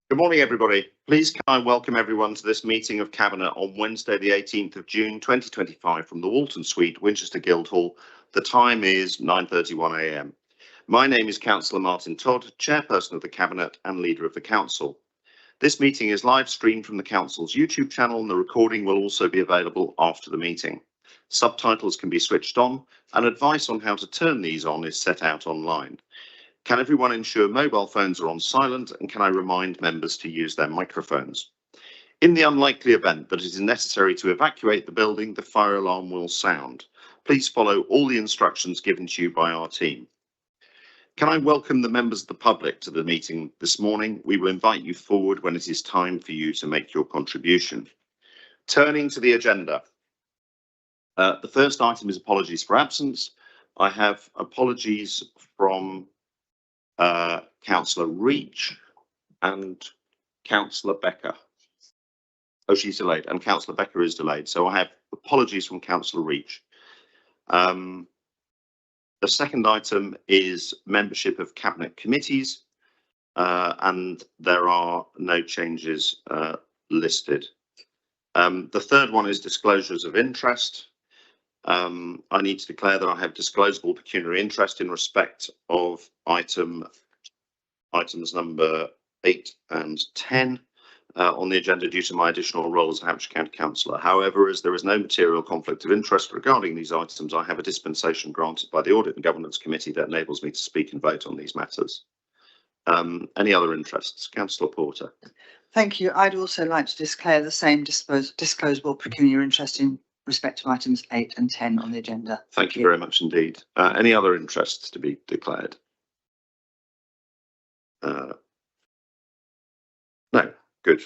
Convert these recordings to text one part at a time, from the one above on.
Good morning, everybody. Please can I welcome everyone to this meeting of Cabinet on Wednesday, the 18th of June, 2025 from the Walton Suite, Winchester Guildhall. The time is 9:31 a.m. My name is Councillor Martin Todd, Chairperson of the Cabinet and Leader of the Council. This meeting is live streamed from the Council's YouTube channel, and the recording will also be available after the meeting. Subtitles can be switched on, and advice on how to turn these on is set out online. Can everyone ensure mobile phones are on silent, and can I remind members to use their microphones? In the unlikely event that it is necessary to evacuate the building, the fire alarm will sound. Please follow all the instructions given to you by our team. Can I welcome the members of the public to the meeting this morning? We will invite you forward when it is time for you to make your contribution. Turning to the agenda. The first item is apologies for absence. I have apologies from Councillor Reach and Councillor Becker. Oh, she's delayed, and Councillor Becker is delayed. So I have apologies from Councillor Reach. The second item is membership of Cabinet committees, and there are no changes listed. The third one is disclosures of interest. I need to declare that I have disclosable pecuniary interest in respect of items number 8 and 10 on the agenda due to my additional role as a Hampshire County Councillor. However, as there is no material conflict of interest regarding these items, I have a dispensation granted by the Audit and Governance Committee that enables me to speak and vote on these matters. Any other interests? Councillor Porter. Thank you. I'd also like to declare the same disclosable pecuniary interest in respect to items 8 and 10 on the agenda. Thank you very much indeed. Any other interests to be declared? No, good.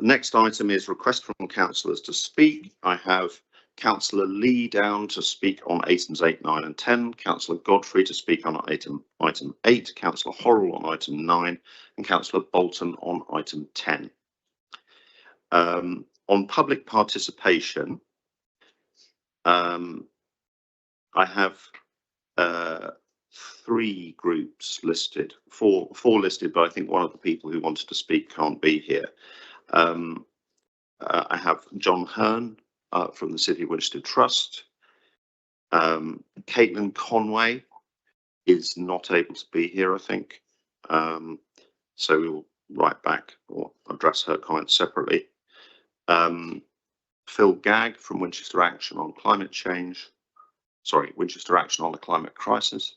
Next item is request from councillors to speak. I have Councillor Lee down to speak on items 8, 9 and 10, Councillor Godfrey to speak on item 8, Councillor Horrell on item 9 and Councillor Bolton on item 10. On public participation, I have 3 groups listed, four listed, but I think one of the people who wanted to speak can't be here. I have John Hearn from the City of Winchester Trust. Caitlin Conway is not able to be here, I think. So we'll write back or address her comments separately. Phil Gagg from Winchester Action on Climate Change. Sorry, Winchester Action on the Climate Crisis.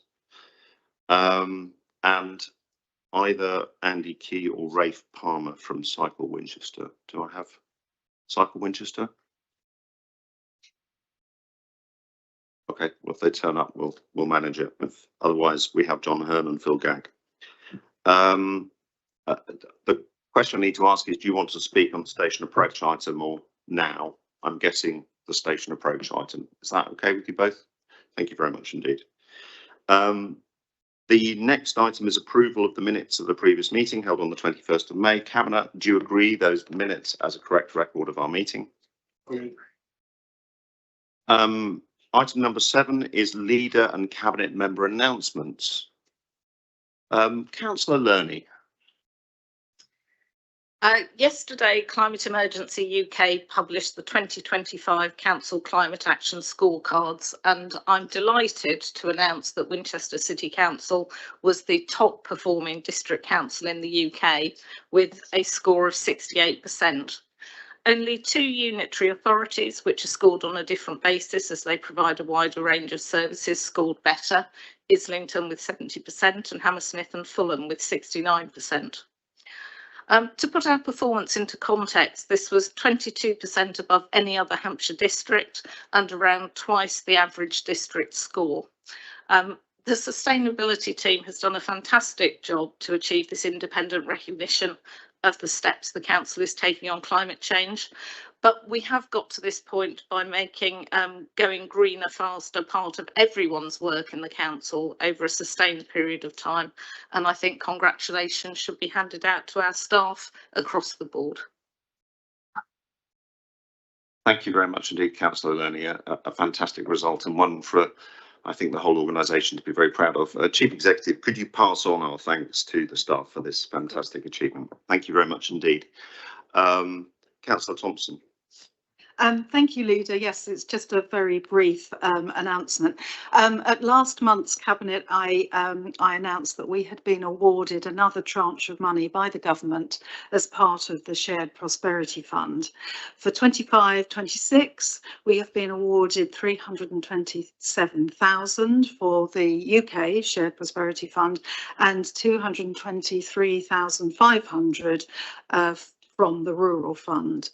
And either Andy Key or Rafe Palmer from Cycle Winchester. Do I have Cycle Winchester? Okay, well, if they turn up, we'll manage it. Otherwise, we have John Hearn and Phil Gagg. The question I need to ask is, do you want to speak on the station approach item or now? I'm guessing the station approach item. Is that okay with you both? Thank you very much indeed. The next item is approval of the minutes of the previous meeting held on the 21st of May. Cabinet, do you agree those minutes as a correct record of our meeting? Item number 7 is leader and cabinet member announcements. Councillor Lerney. Yesterday, Climate Emergency UK published the 2025 Council Climate Action Scorecards, and I'm delighted to announce that Winchester City Council was the top performing district council in the UK with a score of 68%. Only 2 unitary authorities, which are scored on a different basis as they provide a wider range of services, scored better: Islington with 70% and Hammersmith and Fulham with 69%. To put our performance into context, this was 22% above any other Hampshire district and around twice the average district score. The sustainability team has done a fantastic job to achieve this independent recognition of the steps the council is taking on climate change, but we have got to this point by making going greener faster part of everyone's work in the council over a sustained period of time, and I think congratulations should be handed out to our staff across the board. Thank you very much indeed, Councillor Lerney. A fantastic result, and one for I think the whole organisation to be very proud of. Chief Executive, could you pass on our thanks to the staff for this fantastic achievement? Thank you very much indeed. Councillor Thompson. Thank you, Leader. Yes, it's just a very brief announcement. At last month's Cabinet, I announced that we had been awarded another tranche of money by the government as part of the Shared Prosperity Fund. For 25-26, we have been awarded 327,000 for the UK Shared Prosperity Fund and 223,500 from the Rural Fund.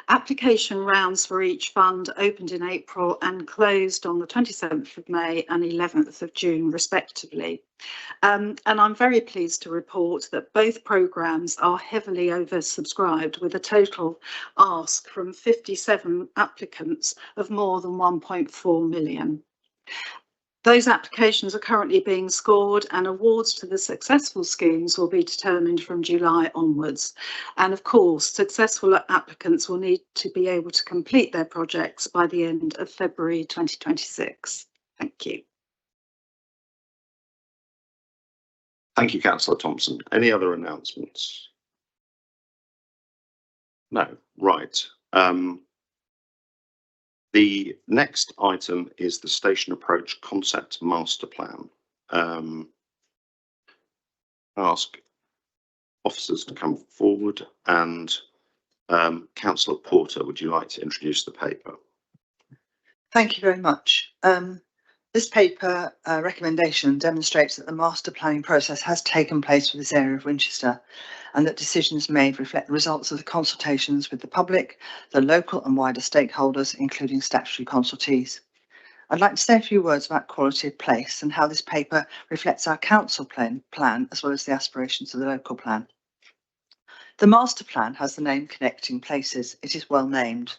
Application rounds for each fund opened in April and closed on the 27th of May and 11th of June, respectively. And I'm very pleased to report that both programmes are heavily oversubscribed, with a total ask from 57 applicants of more than 1.4 million. Those applications are currently being scored, and awards to the successful schemes will be determined from July onwards. And of course, successful applicants will need to be able to complete their projects by the end of February 2026. Thank you. Thank you, Councillor Thompson. Any other announcements? No. Right. The next item is the Station Approach Concept Master Plan. Ask officers to come forward, and Councillor Porter, would you like to introduce the paper? Thank you very much. This paper recommendation demonstrates that the master planning process has taken place for this area of Winchester, and that decisions made reflect the results of the consultations with the public, the local and wider stakeholders, including statutory consultees. I'd like to say a few words about quality of place and how this paper reflects our council plan as well as the aspirations of the local plan. The master plan has the name Connecting Places. It is well named.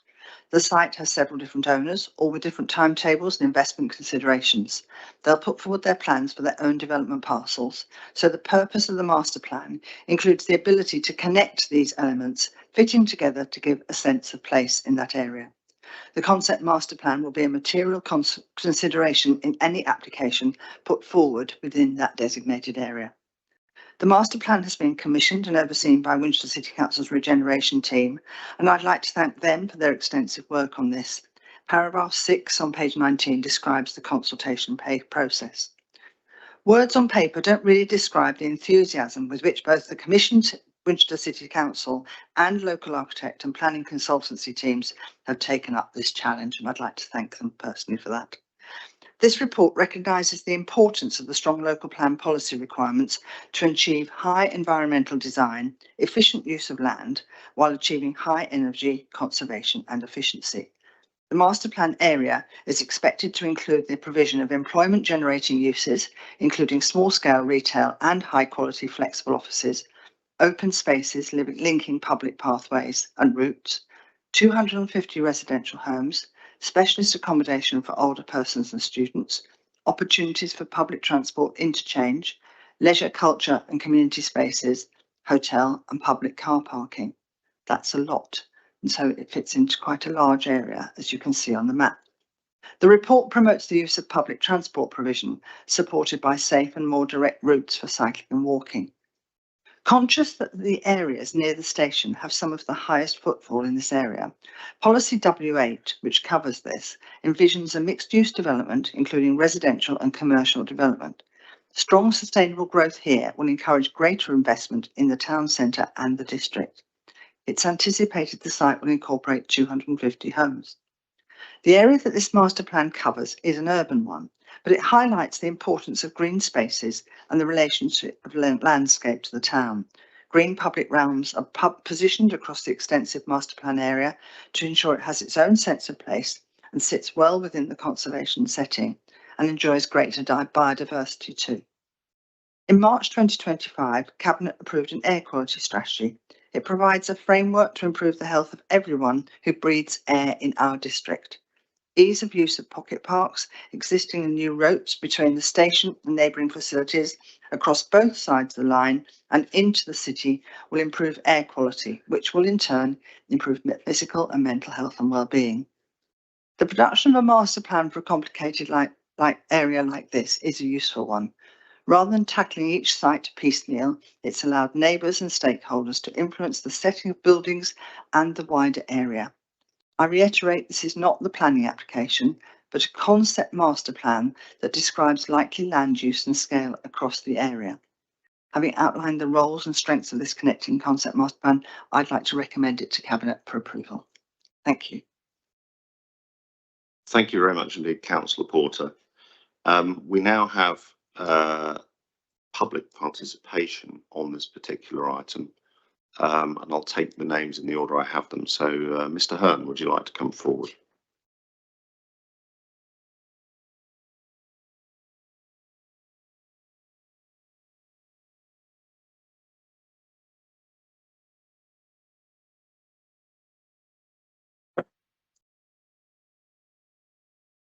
The site has several different owners, all with different timetables and investment considerations. They'll put forward their plans for their own development parcels, so the purpose of the master plan includes the ability to connect these elements, fitting together to give a sense of place in that area. The concept master plan will be a material consideration in any application put forward within that designated area. The master plan has been commissioned and overseen by Winchester City Council's regeneration team, and I'd like to thank them for their extensive work on this. Paragraph 6 on page 19 describes the consultation process. Words on paper don't really describe the enthusiasm with which both the commissioned Winchester City Council and local architect and planning consultancy teams have taken up this challenge, and I'd like to thank them personally for that. This report recognises the importance of the strong local plan policy requirements to achieve high environmental design, efficient use of land, while achieving high energy conservation and efficiency. The master plan area is expected to include the provision of employment generating uses, including small scale retail and high quality flexible offices, open spaces linking public pathways and routes, 250 residential homes, specialist accommodation for older persons and students, opportunities for public transport interchange, leisure, culture and community spaces, hotel and public car parking. That's a lot, and so it fits into quite a large area, as you can see on the map. The report promotes the use of public transport provision, supported by safe and more direct routes for cycling and walking. Conscious that the areas near the station have some of the highest footfall in this area, Policy W8, which covers this, envisions a mixed-use development, including residential and commercial development. Strong sustainable growth here will encourage greater investment in the town centre and the district. It's anticipated the site will incorporate 250 homes. The area that this master plan covers is an urban one, but it highlights the importance of green spaces and the relationship of landscape to the town. Green public realms are positioned across the extensive master plan area to ensure it has its own sense of place and sits well within the conservation setting and enjoys greater biodiversity too. In March 2025, Cabinet approved an air quality strategy. It provides a framework to improve the health of everyone who breathes air in our district. Ease of use of pocket parks, existing and new routes between the station and neighbouring facilities across both sides of the line and into the city will improve air quality, which will in turn improve physical and mental health and well-being. The production of a master plan for a complicated area like this is a useful one. Rather than tackling each site piecemeal, it's allowed neighbours and stakeholders to influence the setting of buildings and the wider area. I reiterate this is not the planning application, but a concept master plan that describes likely land use and scale across the area. Having outlined the roles and strengths of this connecting concept master plan, I'd like to recommend it to Cabinet for approval. Thank you. Thank you very much indeed, Councillor Porter. We now have public participation on this particular item, and I'll take the names in the order I have them. So, Mr. Hearn, would you like to come forward?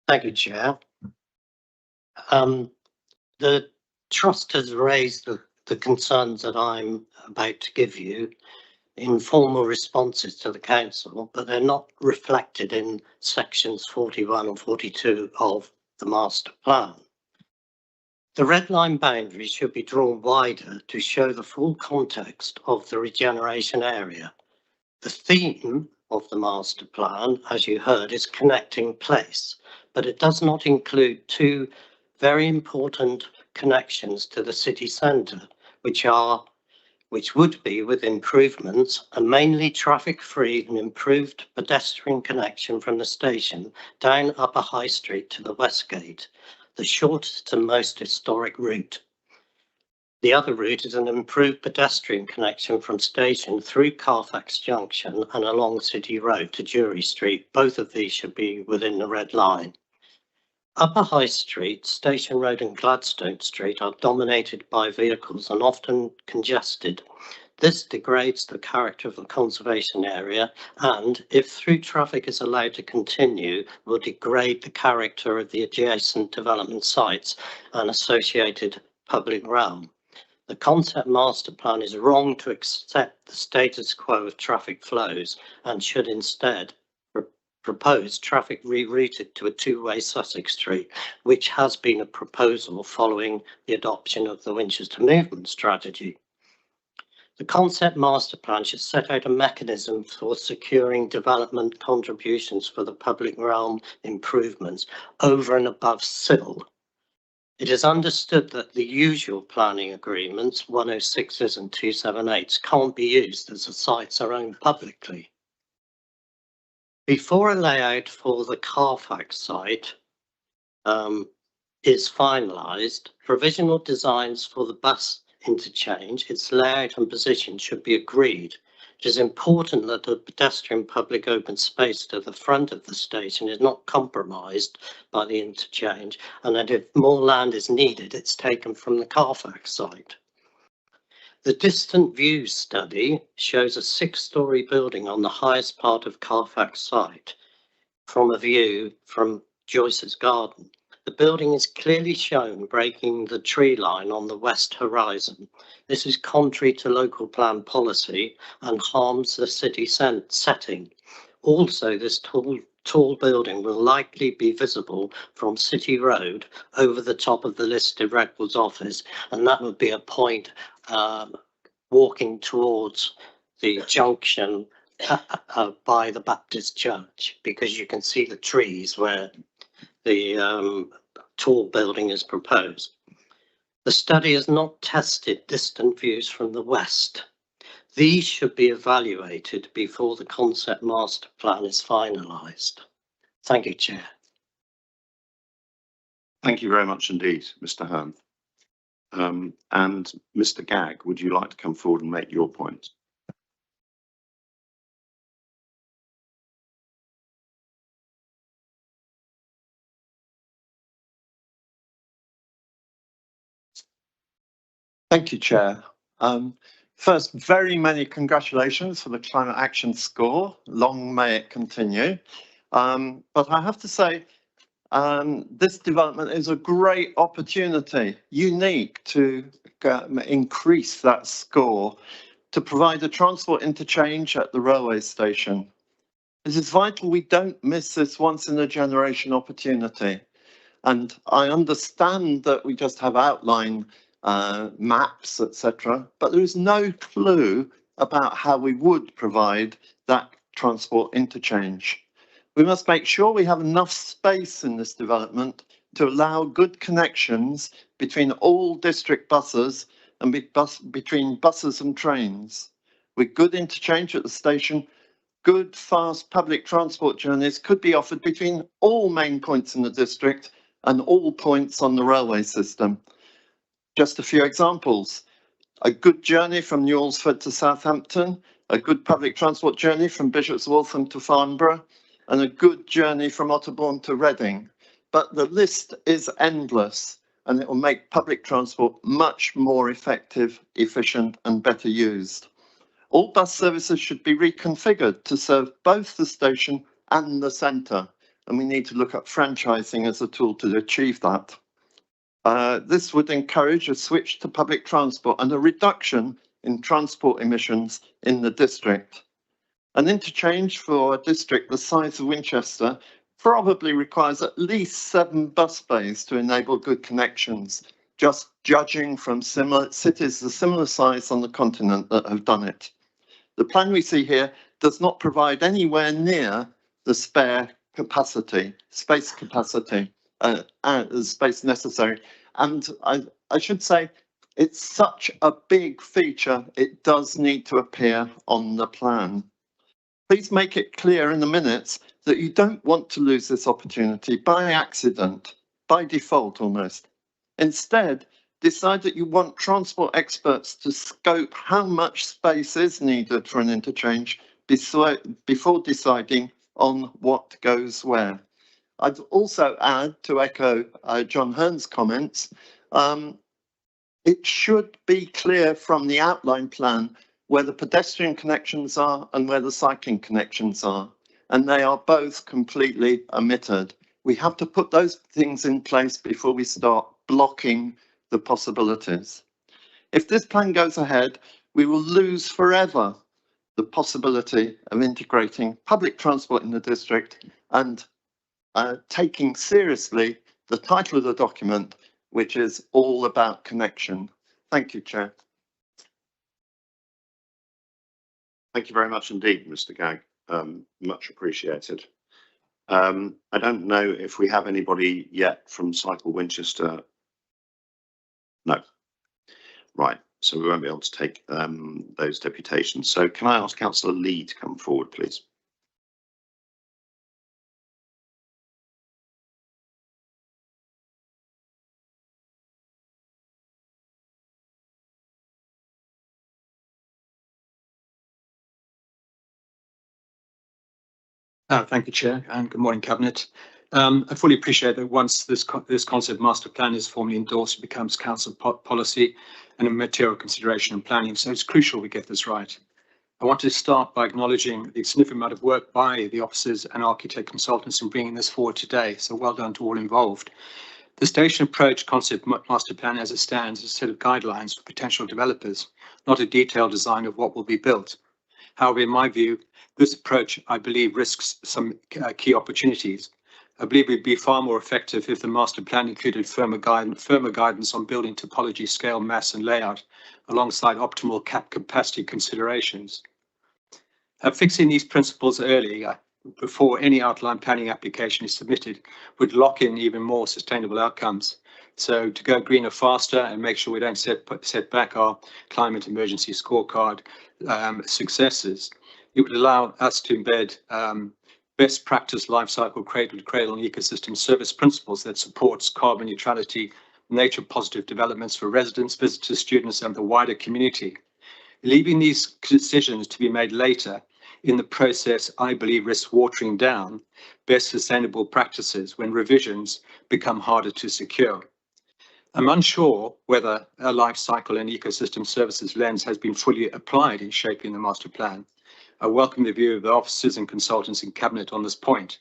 Thank you, Chair. The Trust has raised the concerns that I'm about to give you in formal responses to the Council, but they're not reflected in sections 41 and 42 of the Master Plan. The red line boundary should be drawn wider to show the full context of the regeneration area. The theme of the Master Plan, as you heard, is connecting place, but it does not include two very important connections to the city centre, which would be with improvements, a mainly traffic-free and improved pedestrian connection from the station down Upper High Street to the West Gate, the shortest and most historic route. The other route is an improved pedestrian connection from station through Carfax Junction and along City Road to Jury Street. Both of these should be within the red line. Upper High Street, Station Road and Gladstone Street are dominated by vehicles and often congested. This degrades the character of the conservation area and, if through traffic is allowed to continue, will degrade the character of the adjacent development sites and associated public realm. The concept master plan is wrong to accept the status quo of traffic flows and should instead propose traffic rerouted to a two-way Sussex Street, which has been a proposal following the adoption of the Winchester Movement Strategy. The concept master plan should set out a mechanism for securing development contributions for the public realm improvements over and above CIL. It is understood that the usual planning agreements, 106s and 278s, can't be used as the sites are owned publicly. Before a layout for the Carfax site is finalised, provisional designs for the bus interchange, its layout and position should be agreed. It is important that the pedestrian public open space to the front of the station is not compromised by the interchange, and that if more land is needed, it's taken from the Carfax site. The distant view study shows a 6-storey building on the highest part of Carfax site from a view from Joyce's garden. The building is clearly shown breaking the tree line on the west horizon. This is contrary to local plan policy and harms the city setting. Also, this tall building will likely be visible from City Road over the top of the listed Redwoods office, and that would be a point walking towards the junction by the Baptist Church, because you can see the trees where the tall building is proposed. The study has not tested distant views from the west. These should be evaluated before the concept master plan is finalised. Thank you, Chair. Thank you very much indeed, Mr. Hearn. And Mr. Gagg, would you like to come forward and make your point? Thank you, Chair. First, very many congratulations for the climate action score. Long may it continue. But I have to say, this development is a great opportunity, unique to increase that score, to provide a transport interchange at the railway station. It is vital we don't miss this once in a generation opportunity. And I understand that we just have outline maps, etc., but there is no clue about how we would provide that transport interchange. We must make sure we have enough space in this development to allow good connections between all district buses and between buses and trains. With good interchange at the station, good, fast public transport journeys could be offered between all main points in the district and all points on the railway system. Just a few examples. A good journey from Newelsford to Southampton, a good public transport journey from Bishop's Waltham to Farnborough, and a good journey from Otterbourne to Reading. But the list is endless, and it will make public transport much more effective, efficient, and better used. All bus services should be reconfigured to serve both the station and the centre, and we need to look at franchising as a tool to achieve that. This would encourage a switch to public transport and a reduction in transport emissions in the district. An interchange for a district the size of Winchester probably requires at least 7 bus bays to enable good connections, just judging from similar cities of similar size on the continent that have done it. The plan we see here does not provide anywhere near the spare capacity, space capacity, space necessary. And I should say, it's such a big feature, it does need to appear on the plan. Please make it clear in the minutes that you don't want to lose this opportunity by accident, by default almost. Instead, decide that you want transport experts to scope how much space is needed for an interchange before deciding on what goes where. I'd also add, to echo John Hearn's comments, it should be clear from the outline plan where the pedestrian connections are and where the cycling connections are, and they are both completely omitted. We have to put those things in place before we start blocking the possibilities. If this plan goes ahead, we will lose forever the possibility of integrating public transport in the district and taking seriously the title of the document, which is all about connection. Thank you, Chair. Thank you very much indeed, Mr. Gagg. Much appreciated. I don't know if we have anybody yet from Cycle Winchester. No. Right, so we won't be able to take those deputations. So can I ask Councillor Lee to come forward, please? Thank you, Chair, and good morning, Cabinet. I fully appreciate that once this concept master plan is formally endorsed, it becomes council policy and a material consideration and planning. So it's crucial we get this right. I want to start by acknowledging the significant amount of work by the officers and architect consultants in bringing this forward today. So well done to all involved. The station approach concept master plan as it stands is a set of guidelines for potential developers, not a detailed design of what will be built. However, in my view, this approach, I believe, risks some key opportunities. I believe it would be far more effective if the master plan included firmer guidance on building topology, scale, mass and layout, alongside optimal capacity considerations. Fixing these principles early, before any outline planning application is submitted, would lock in even more sustainable outcomes. So to go greener faster and make sure we don't set back our climate emergency scorecard successes, it would allow us to embed best practice lifecycle cradle to cradle and ecosystem service principles that supports carbon neutrality, nature positive developments for residents, visitors, students and the wider community. Leaving these decisions to be made later in the process, I believe, risks watering down best sustainable practices when revisions become harder to secure. I'm unsure whether a life cycle and ecosystem services lens has been fully applied in shaping the master plan. I welcome the view of the officers and consultants in Cabinet on this point.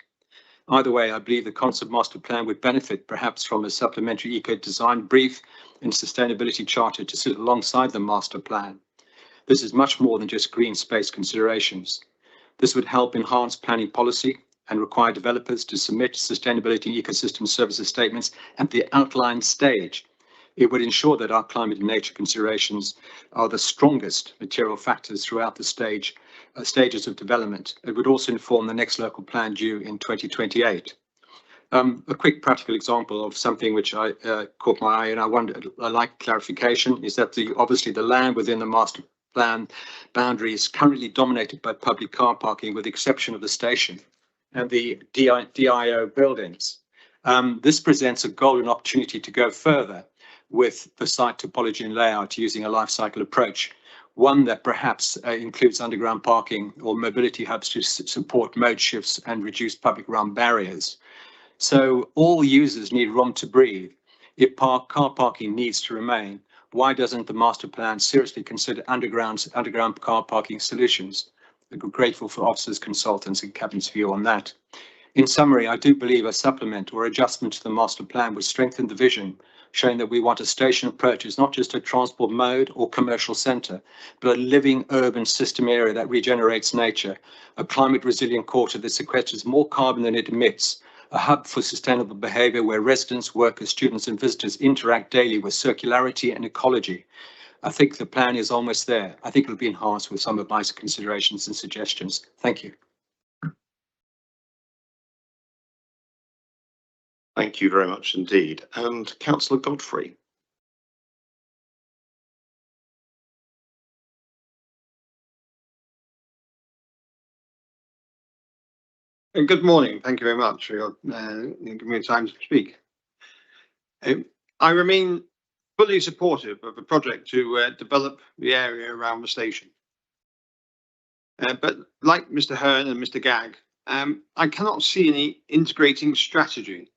Either way, I believe the concept master plan would benefit perhaps from a supplementary eco design brief and sustainability charter to sit alongside the master plan. This is much more than just green space considerations. This would help enhance planning policy and require developers to submit sustainability and ecosystem services statements at the outline stage. It would ensure that our climate and nature considerations are the strongest material factors throughout the stages of development. It would also inform the next local plan due in 2028. A quick practical example of something which I caught my eye and I like clarification is that obviously the land within the master plan boundary is currently dominated by public car parking with the exception of the station and the DIO buildings. This presents a golden opportunity to go further with the site topology and layout using a life cycle approach, one that perhaps includes underground parking or mobility hubs to support mode shifts and reduce public realm barriers. So all users need room to breathe. If car parking needs to remain, why doesn't the master plan seriously consider underground car parking solutions? I'm grateful for officers, consultants and Cabinet's view on that. In summary, I do believe a supplement or adjustment to the master plan would strengthen the vision, showing that we want a station approach is not just a transport mode or commercial centre, but a living urban system area that regenerates nature, a climate resilient quarter that sequesters more carbon than it emits, a hub for sustainable behaviour where residents, workers, students and visitors interact daily with circularity and ecology. I think the plan is almost there. I think it'll be enhanced with some of my considerations and suggestions. Thank you. Thank you very much indeed. And Councillor Godfrey. And good morning. Thank you very much for giving me time to speak. I remain fully supportive of the project to develop the area around the station. But like Mr. Hearn and Mr. Gagg, I cannot see any integrating strategy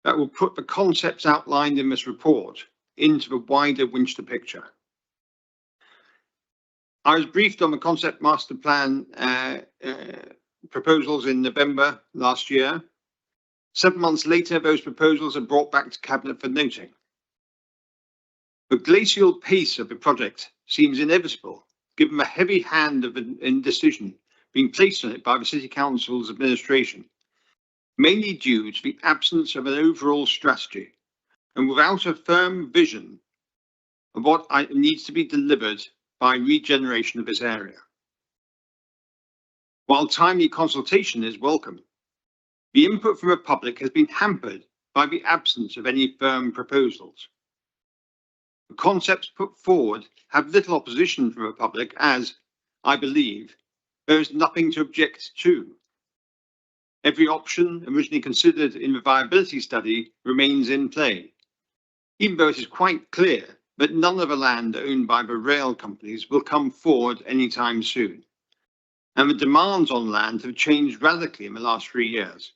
that will put the concepts outlined in this report into the wider Winchester picture. I was briefed on the concept master plan proposals in November last year. 7 months later, those proposals are brought back to Cabinet for noting. The glacial pace of the project seems inevitable, given the heavy hand of an indecision being placed on it by the City Council's administration, mainly due to the absence of an overall strategy and without a firm vision of what needs to be delivered by regeneration of this area. While timely consultation is welcome, the input from the public has been hampered by the absence of any firm proposals. The concepts put forward have little opposition from the public as, I believe, there is nothing to object to. Every option originally considered in the viability study remains in play, even though it is quite clear that none of the land owned by the rail companies will come forward anytime soon. And the demands on land have changed radically in the last 3 years.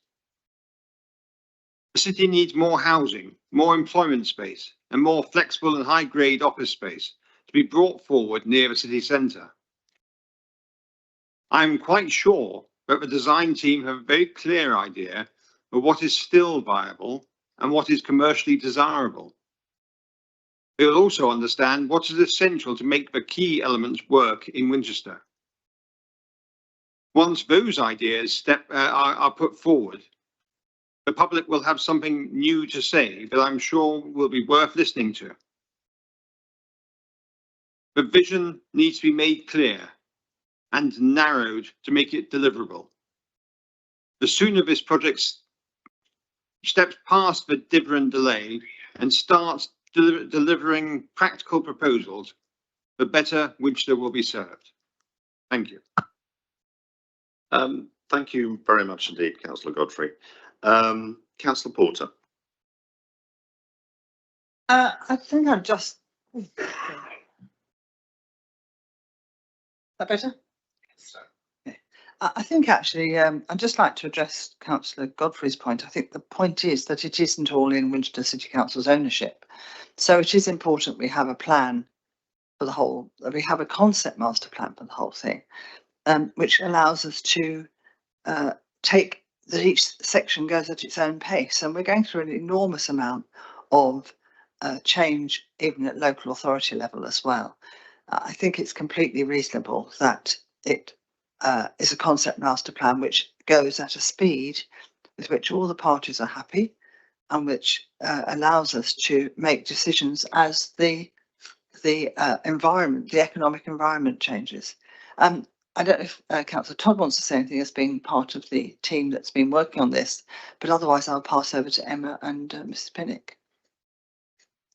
The city needs more housing, more employment space, and more flexible and high-grade office space to be brought forward near the city centre. I am quite sure that the design team have a very clear idea of what is still viable and what is commercially desirable. They will also understand what is essential to make the key elements work in Winchester. Once those ideas are put forward, the public will have something new to say that I'm sure will be worth listening to. The vision needs to be made clear and narrowed to make it deliverable. The sooner this project steps past the differ and delay and starts delivering practical proposals, the better Winchester will be served. Thank you. Thank you very much indeed, Councillor Godfrey. Councillor Porter. I think I'm just. Is that better? Yeah. I think actually, I'd just like to address Councillor Godfrey's point. I think the point is that it isn't all in Winchester City Council's ownership. So it is important we have a plan for the whole, that we have a concept master plan for the whole thing, which allows us to take that each section goes at its own pace. And we're going through an enormous amount of change, even at local authority level as well. I think it's completely reasonable that it is a concept master plan which goes at a speed with which all the parties are happy and which allows us to make decisions as the environment, the economic environment changes. I don't know if Councillor Todd wants to say anything as being part of the team that's been working on this, but otherwise I'll pass over to Emma and Mrs. Pinnock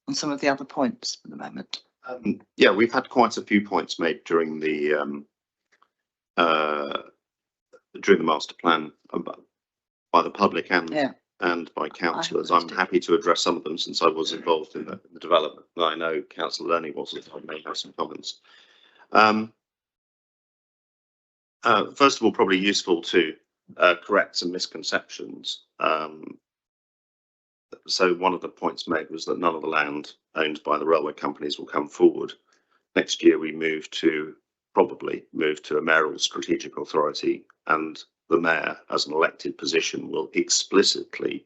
on some of the other points for the moment. Yeah, we've had quite a few points made during the master plan by the public and by councillors. I'm happy to address some of them since I was involved in the development. I know Councillor Lerny wasn't. I may have some comments. First of all, probably useful to correct some misconceptions. So one of the points made was that none of the land owned by the railway companies will come forward. Next year we probably move to a mayoral strategic authority, and the mayor as an elected position will explicitly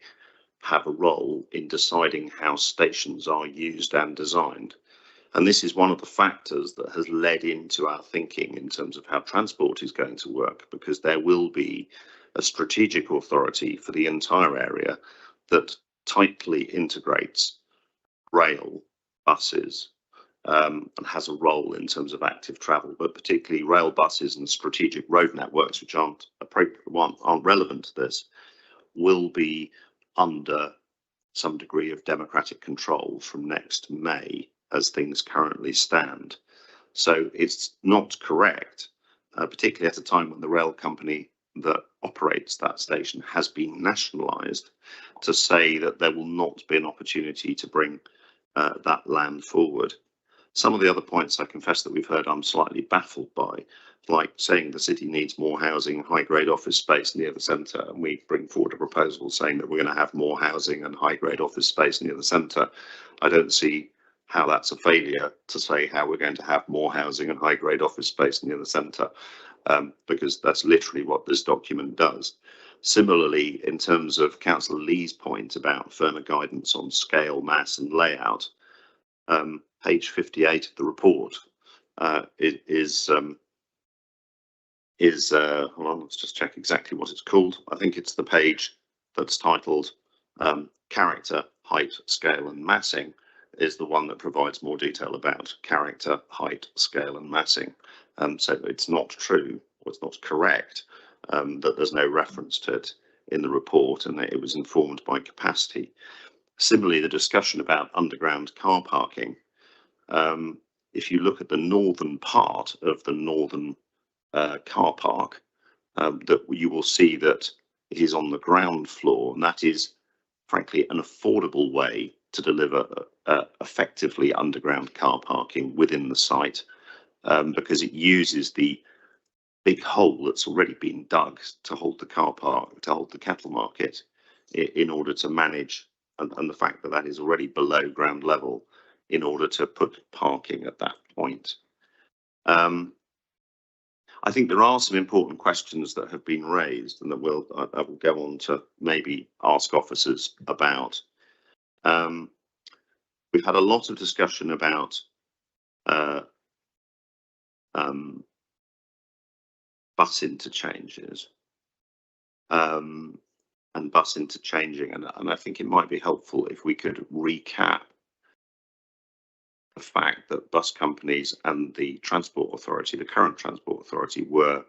have a role in deciding how stations are used and designed. And this is one of the factors that has led into our thinking in terms of how transport is going to work, because there will be a strategic authority for the entire area that tightly integrates rail, buses, and has a role in terms of active travel, but particularly rail, buses and strategic road networks, which aren't relevant to this, will be under some degree of democratic control from next May as things currently stand. So it's not correct, particularly at a time when the rail company that operates that station has been nationalised, to say that there will not be an opportunity to bring that land forward. Some of the other points I confess that we've heard I'm slightly baffled by, like saying the city needs more housing, high-grade office space near the centre, and we bring forward a proposal saying that we're going to have more housing and high-grade office space near the centre. I don't see how that's a failure to say how we're going to have more housing and high-grade office space near the centre, because that's literally what this document does. Similarly, in terms of Councillor Lee's point about firmer guidance on scale, mass and layout, page 58 of the report is hold on, let's just check exactly what it's called. I think it's the page that's titled character, height, scale and massing, is the one that provides more detail about character, height, scale and massing. So it's not true, or it's not correct, that there's no reference to it in the report and that it was informed by capacity. Similarly, the discussion about underground car parking, if you look at the northern part of the northern car park, that you will see that it is on the ground floor, and that is frankly an affordable way to deliver effectively underground car parking within the site, because it uses the big hole that's already been dug to hold the car park, to hold the cattle market, in order to manage, and the fact that that is already below ground level, in order to put parking at that point. I think there are some important questions that have been raised and that I will go on to maybe ask officers about. We've had a lot of discussion about bus interchanges and bus interchanging, and I think it might be helpful if we could recap the fact that bus companies and the transport authority, the current transport authority, were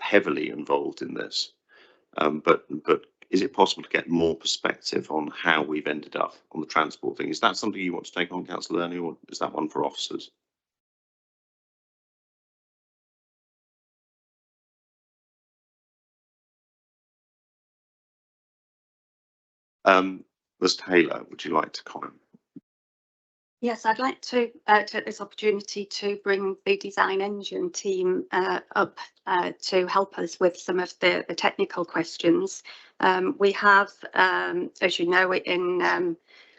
heavily involved in this. But is it possible to get more perspective on how we've ended up on the transport thing? Is that something you want to take on, Councillor Lerny, or is that one for officers? Ms. Taylor, would you like to comment? Yes, I'd like to take this opportunity to bring the Design Engine team up to help us with some of the technical questions. We have, as you know,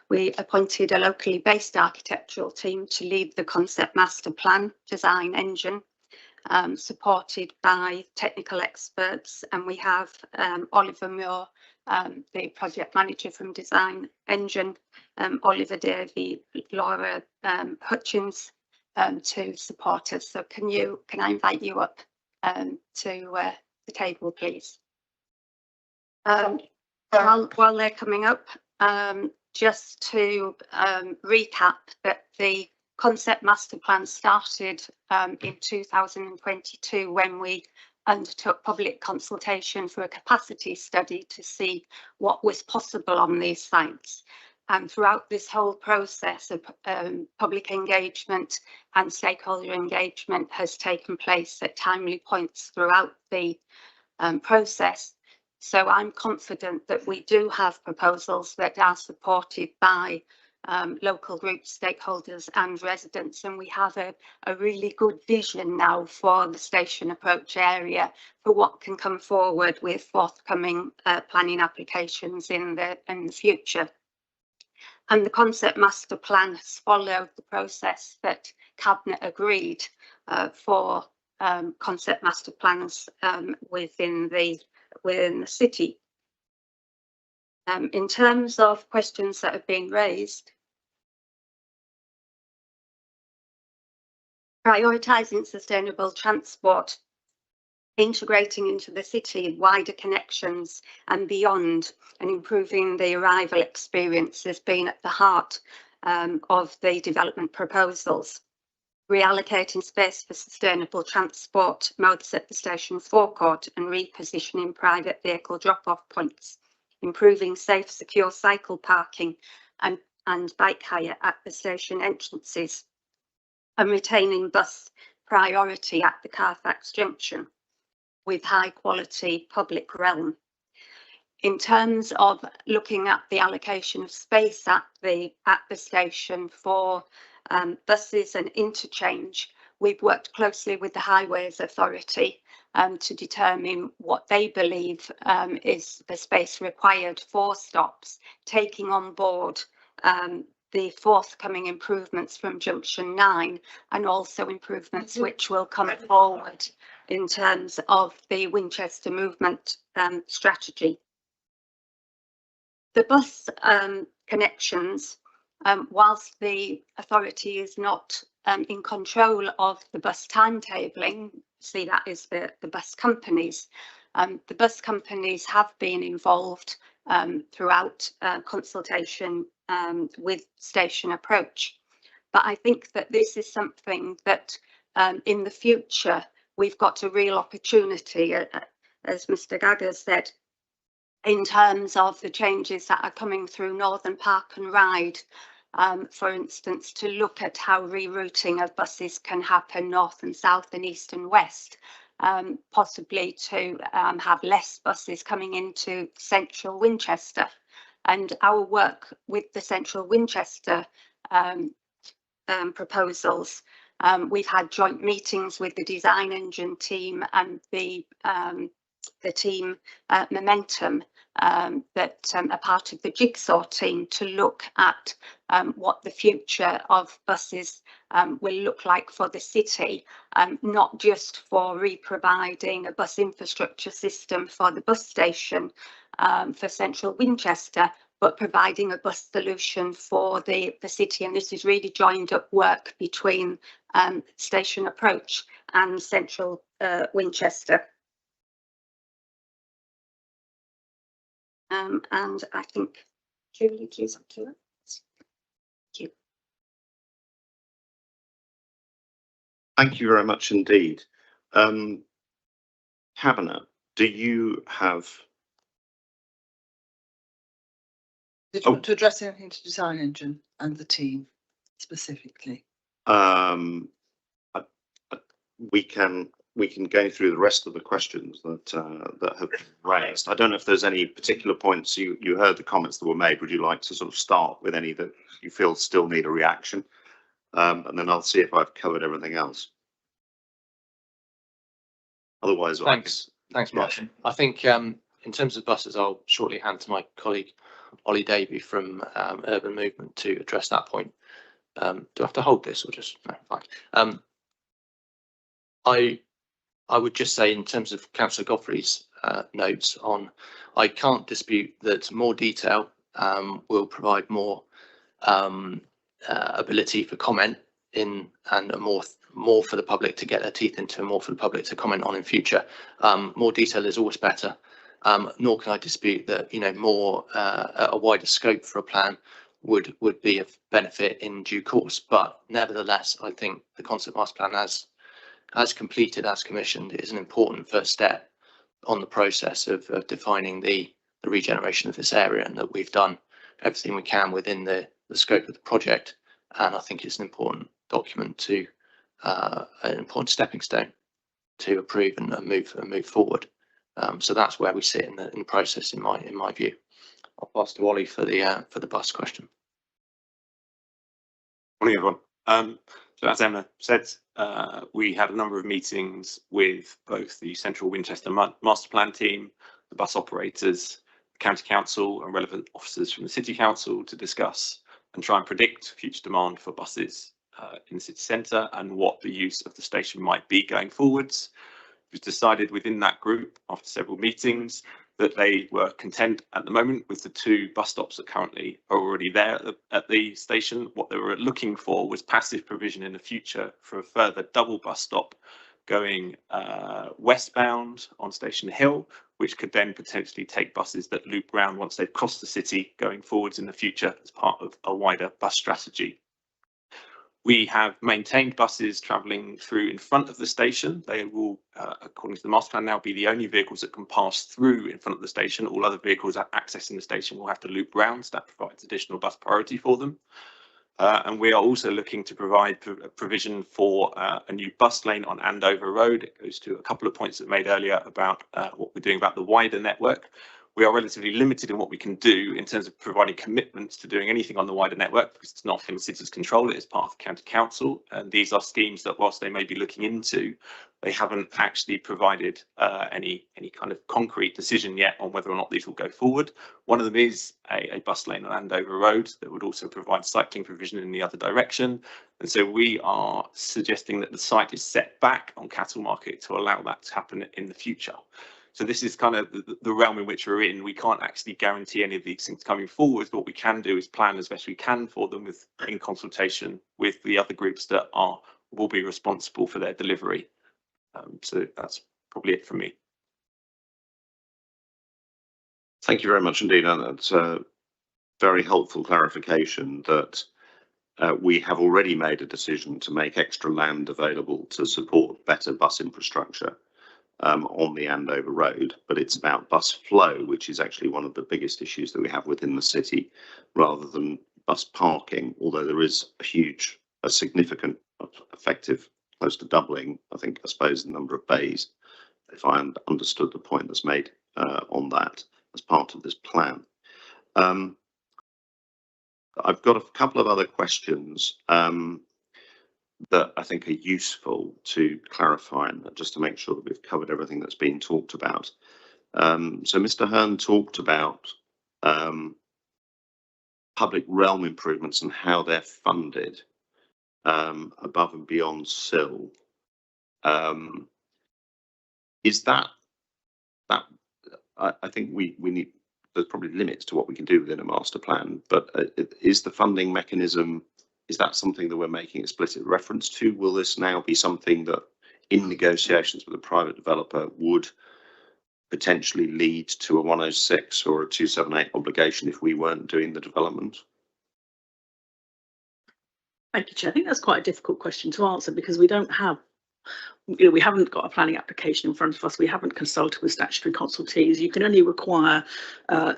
we appointed a locally based architectural team to lead the concept master plan Design Engine, supported by technical experts, and we have Oliver Moore, the project manager from Design Engine, Oliver Davey, Laura Hutchins, to support us. So can I invite you up to the table, please? While they're coming up, just to recap that the concept master plan started in 2022 when we undertook public consultation for a capacity study to see what was possible on these sites. And throughout this whole process of public engagement and stakeholder engagement has taken place at timely points throughout the process. So I'm confident that we do have proposals that are supported by local groups, stakeholders and residents, and we have a really good vision now for the station approach area for what can come forward with forthcoming planning applications in the future. And the concept master plan has followed the process that Cabinet agreed for concept master plans within the city. In terms of questions that have been raised, prioritising sustainable transport, integrating into the city wider connections and beyond, and improving the arrival experience has been at the heart of the development proposals. Reallocating space for sustainable transport modes at the station forecourt and repositioning private vehicle drop-off points, improving safe, secure cycle parking and bike hire at the station entrances, and retaining bus priority at the Carfax junction with high quality public realm. In terms of looking at the allocation of space at the station for buses and interchange, we've worked closely with the Highways Authority to determine what they believe is the space required for stops, taking on board the forthcoming improvements from Junction 9 and also improvements which will come forward in terms of the Winchester movement strategy. The bus connections, whilst the authority is not in control of the bus timetabling, see that is the bus companies. The bus companies have been involved throughout consultation with station approach. But I think that this is something that in the future we've got a real opportunity, as Mr. Gaga said, in terms of the changes that are coming through Northern Park and Ride, for instance, to look at how rerouting of buses can happen north and south and east and west, possibly to have less buses coming into central Winchester. And our work with the central Winchester proposals, we've had joint meetings with the Design Engine team and the team Momentum that are part of the Jigsaw team to look at what the future of buses will look like for the city, not just for re-providing a bus infrastructure system for the bus station for central Winchester, but providing a bus solution for the city. And this is really joined up work between station approach and central Winchester. And I think Julie, please up to it. Thank you. Thank you very much indeed. Cabinet, do you have? Did you want to address anything to Design Engine and the team specifically? We can go through the rest of the questions that have been raised. I don't know if there's any particular points you heard the comments that were made. Would you like to sort of start with any that you feel still need a reaction? And then I'll see if I've covered everything else. Otherwise, thanks, Martin. Yeah. I think in terms of buses, I'll shortly hand to my colleague Ollie Davey from Urban Movement to address that point. Do I have to hold this or just no? Fine. I would just say, in terms of Councillor Godfrey's notes on, I can't dispute that more detail will provide more ability for comment in and more for the public to get their teeth into, and more for the public to comment on in future. More detail is always better. Nor can I dispute that, you know, more a wider scope for a plan would be of benefit in due course. But nevertheless, I think the concept master plan as completed, as commissioned, is an important first step on the process of defining the regeneration of this area, and that we've done everything we can within the scope of the project. And I think it's an important document to an important stepping stone to approve and move forward. So that's where we sit in the process, in my view. I'll pass to Ollie for the bus question. Morning, everyone. So as Emma said, we had a number of meetings with both the Central Winchester Master Plan team, the bus operators, the County Council and relevant officers from the City Council to discuss and try and predict future demand for buses in the city centre and what the use of the station might be going forwards. It was decided within that group, after several meetings, that they were content at the moment with the 2 bus stops that currently are already there at the station. What they were looking for was passive provision in the future for a further double bus stop going westbound on Station Hill, which could then potentially take buses that loop round once they've crossed the city going forwards in the future as part of a wider bus strategy. We have maintained buses travelling through in front of the station. They will, according to the master plan, now be the only vehicles that can pass through in front of the station. All other vehicles accessing the station will have to loop round, so that provides additional bus priority for them. And we are also looking to provide provision for a new bus lane on Andover Road. It goes to a couple of points that made earlier about what we're doing about the wider network. We are relatively limited in what we can do in terms of providing commitments to doing anything on the wider network, because it's not in the city's control, it is part of the County Council. And these are schemes that, whilst they may be looking into, they haven't actually provided any kind of concrete decision yet on whether or not these will go forward. One of them is a bus lane on Andover Road that would also provide cycling provision in the other direction. And so we are suggesting that the site is set back on Cattle Market to allow that to happen in the future. So this is kind of the realm in which we're in. We can't actually guarantee any of these things coming forward. What we can do is plan as best we can for them in consultation with the other groups that will be responsible for their delivery. So that's probably it from me. Thank you very much indeed. And that's a very helpful clarification that we have already made a decision to make extra land available to support better bus infrastructure on the Andover Road, but it's about bus flow, which is actually one of the biggest issues that we have within the city, rather than bus parking, although there is a significant, effective, close to doubling, I suppose, the number of bays, if I understood the point that's made on that as part of this plan. I've got a couple of other questions that I think are useful to clarify, and just to make sure that we've covered everything that's been talked about. So Mr. Hearn talked about public realm improvements and how they're funded above and beyond SIL. Is that I think we need, there's probably limits to what we can do within a master plan, but is the funding mechanism, is that something that we're making explicit reference to? Will this now be something that in negotiations with a private developer would potentially lead to a 106 or a 278 obligation if we weren't doing the development? Thank you, Chair. I think that's quite a difficult question to answer, because we don't have, we haven't got a planning application in front of us. We haven't consulted with statutory consultees. You can only require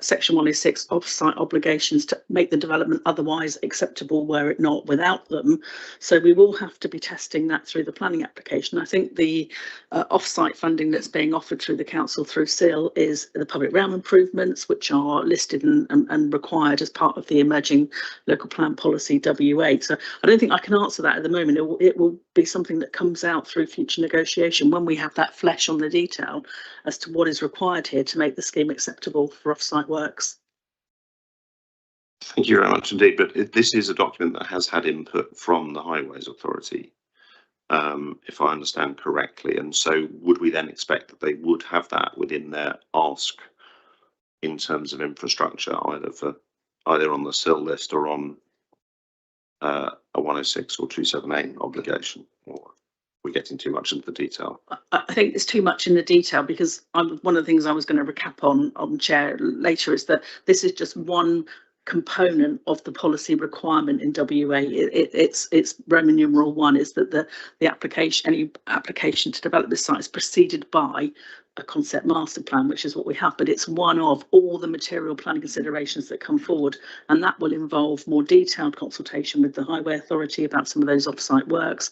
Section 106 off-site obligations to make the development otherwise acceptable were it not without them. So we will have to be testing that through the planning application. I think the off-site funding that's being offered through the council through SIL is the public realm improvements, which are listed and required as part of the emerging local plan policy W8. So I don't think I can answer that at the moment. It will be something that comes out through future negotiation when we have that flesh on the detail as to what is required here to make the scheme acceptable for off-site works. Thank you very much indeed. But this is a document that has had input from the Highways Authority, if I understand correctly. And so would we then expect that they would have that within their ask in terms of infrastructure, either on the SIL list or on a 106 or 278 obligation, or we're getting too much into the detail? I think there's too much in the detail, because one of the things I was going to recap on Chair later is that this is just one component of the policy requirement in WA. It's Roman numeral 1 is that the application, any application to develop this site is preceded by a concept master plan, which is what we have, but it's one of all the material planning considerations that come forward, and that will involve more detailed consultation with the Highway Authority about some of those off-site works.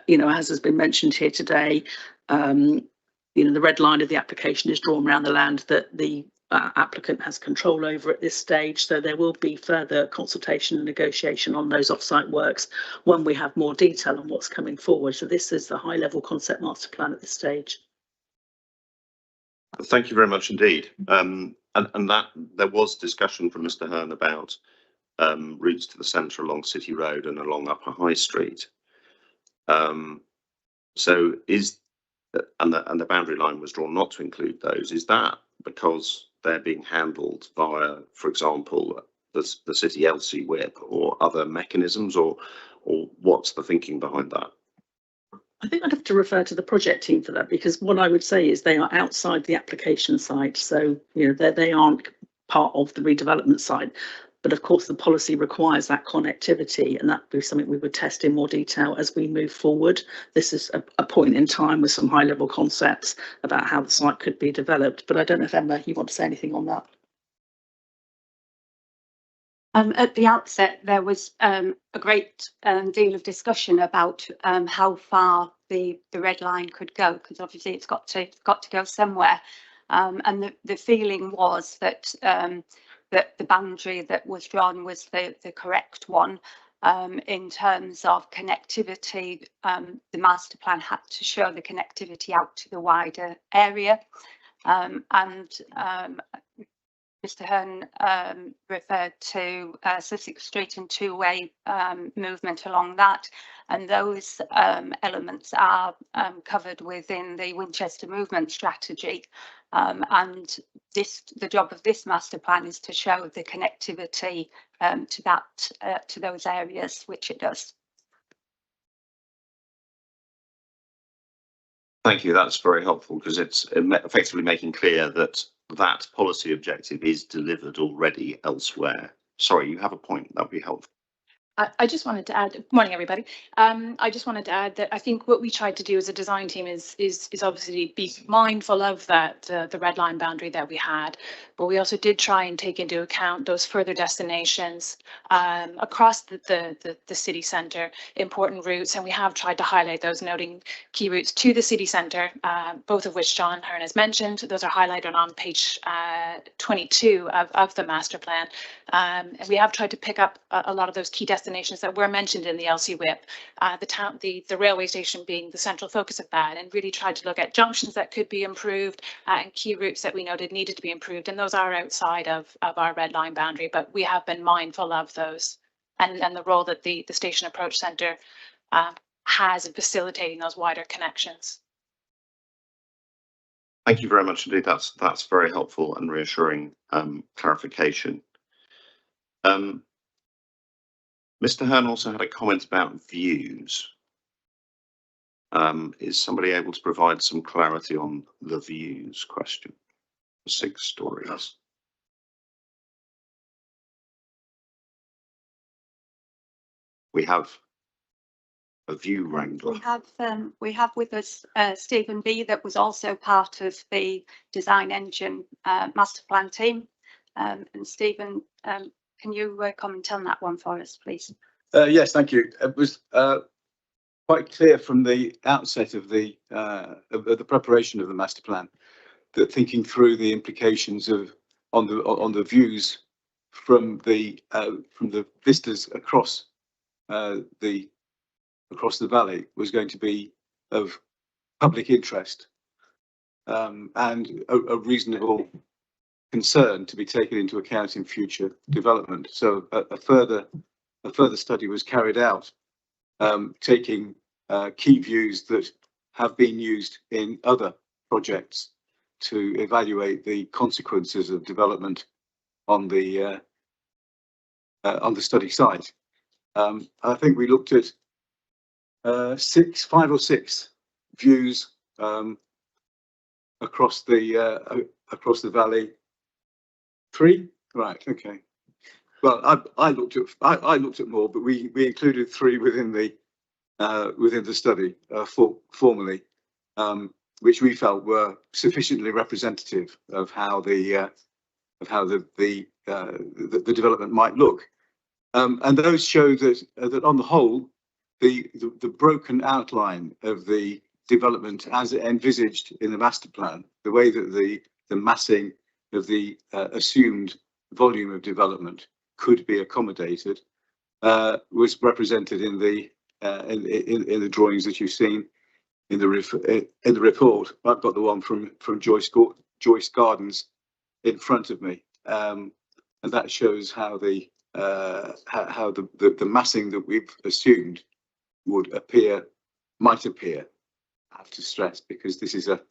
You know, as has been mentioned here today, you know, the red line of the application is drawn around the land that the applicant has control over at this stage, so there will be further consultation and negotiation on those off-site works when we have more detail on what's coming forward. So this is the high-level concept master plan at this stage. Thank you very much indeed. And that there was discussion from Mr. Hearn about routes to the centre along City Road and along Upper High Street. So is and the boundary line was drawn not to include those. Is that because they're being handled via, for example, the City LC whip or other mechanisms, or what's the thinking behind that? I think I'd have to refer to the project team for that, because what I would say is they are outside the application site. So, you know, they aren't part of the redevelopment site. But of course, the policy requires that connectivity, and that would be something we would test in more detail as we move forward. This is a point in time with some high level concepts about how the site could be developed. But I don't know if Emma, you want to say anything on that? At the outset, there was a great deal of discussion about how far the red line could go, because obviously it's got to go somewhere. And the feeling was that that the boundary that was drawn was the correct one. In terms of connectivity, the master plan had to show the connectivity out to the wider area. Mr. Hearn referred to Sussex Street and two-way movement along that, and those elements are covered within the Winchester Movement Strategy. And the job of this master plan is to show the connectivity to those areas, which it does. Thank you. That's very helpful, because it's effectively making clear that that policy objective is delivered already elsewhere. Sorry, you have a point. That would be helpful. I just wanted to add, good morning, everybody. I just wanted to add that I think what we tried to do as a design team is obviously be mindful of that, the red line boundary that we had, but we also did try and take into account those further destinations across the city centre, important routes, and we have tried to highlight those, noting key routes to the city centre, both of which John Hearn has mentioned. Those are highlighted on page 22 of the master plan. And we have tried to pick up a lot of those key destinations that were mentioned in the LC whip, the railway station being the central focus of that, and really tried to look at junctions that could be improved and key routes that we noted needed to be improved, and those are outside of our red line boundary, but we have been mindful of those and the role that the Station Approach Centre has in facilitating those wider connections. Thank you very much indeed. That's very helpful and reassuring clarification. Mr. Hearn also had a comment about views. Is somebody able to provide some clarity on the views question? 6 stories. We have a view wrangler. We have with us Stephen B, that was also part of the Design Engine master plan team. And Stephen, can you comment on that one for us, please? Yes, thank you. It was quite clear from the outset of the preparation of the master plan that thinking through the implications on the views from the vistas across the valley was going to be of public interest and a reasonable concern to be taken into account in future development. So a further study was carried out, taking key views that have been used in other projects to evaluate the consequences of development on the study site. I think we looked at 5 or 6 views across the valley. 3, right? Okay. Well, I looked at more, but we included 3 within the study formally, which we felt were sufficiently representative of how the development might look, and those show that on the whole, the broken outline of the development as envisaged in the master plan, the way that the massing of the assumed volume of development could be accommodated, was represented in the drawings that you've seen in the report. I've got the one from Joyce Gardens in front of me, and that shows how the massing that we've assumed might appear. I have to stress, because this is a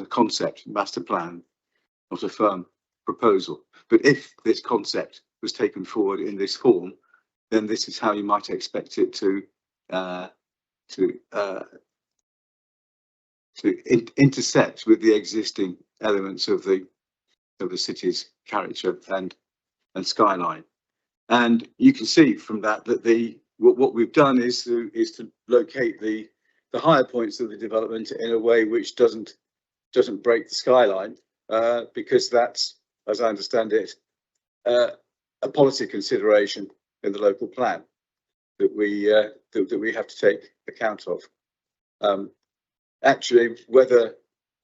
concept master plan, not a firm proposal. But if this concept was taken forward in this form, then this is how you might expect it to intersect with the existing elements of the city's character and skyline. And you can see from that what we've done is to locate the higher points of the development in a way which doesn't break the skyline, because that's, as I understand it, a policy consideration in the local plan that we have to take account of. Actually, whether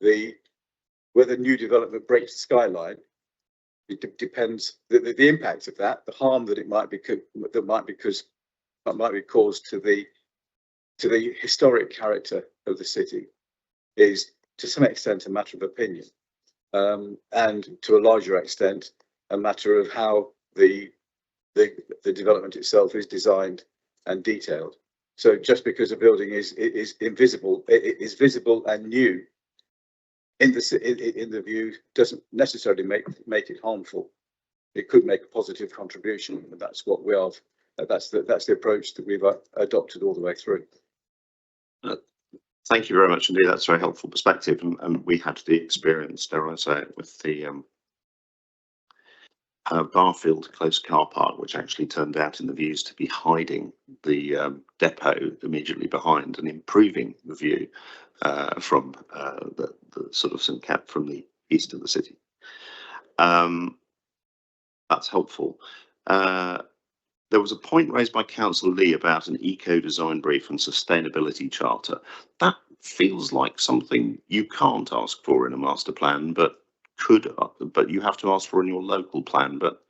new development breaks the skyline, it depends. The impact of that, the harm that it might be caused to the historic character of the city, is to some extent a matter of opinion, and to a larger extent a matter of how the development itself is designed and detailed. So just because a building is invisible, it is visible and new in the view, doesn't necessarily make it harmful. It could make a positive contribution, and that's what we are. That's the approach that we've adopted all the way through. Thank you very much indeed. That's a very helpful perspective, and we had the experience, dare I say it, with the Barfield Close car park, which actually turned out in the views to be hiding the depot immediately behind and improving the view from the sort of St. Cap from the east of the city. That's helpful. There was a point raised by Councillor Lee about an eco-design brief and sustainability charter. That feels like something you can't ask for in a master plan, but you have to ask for in your local plan. But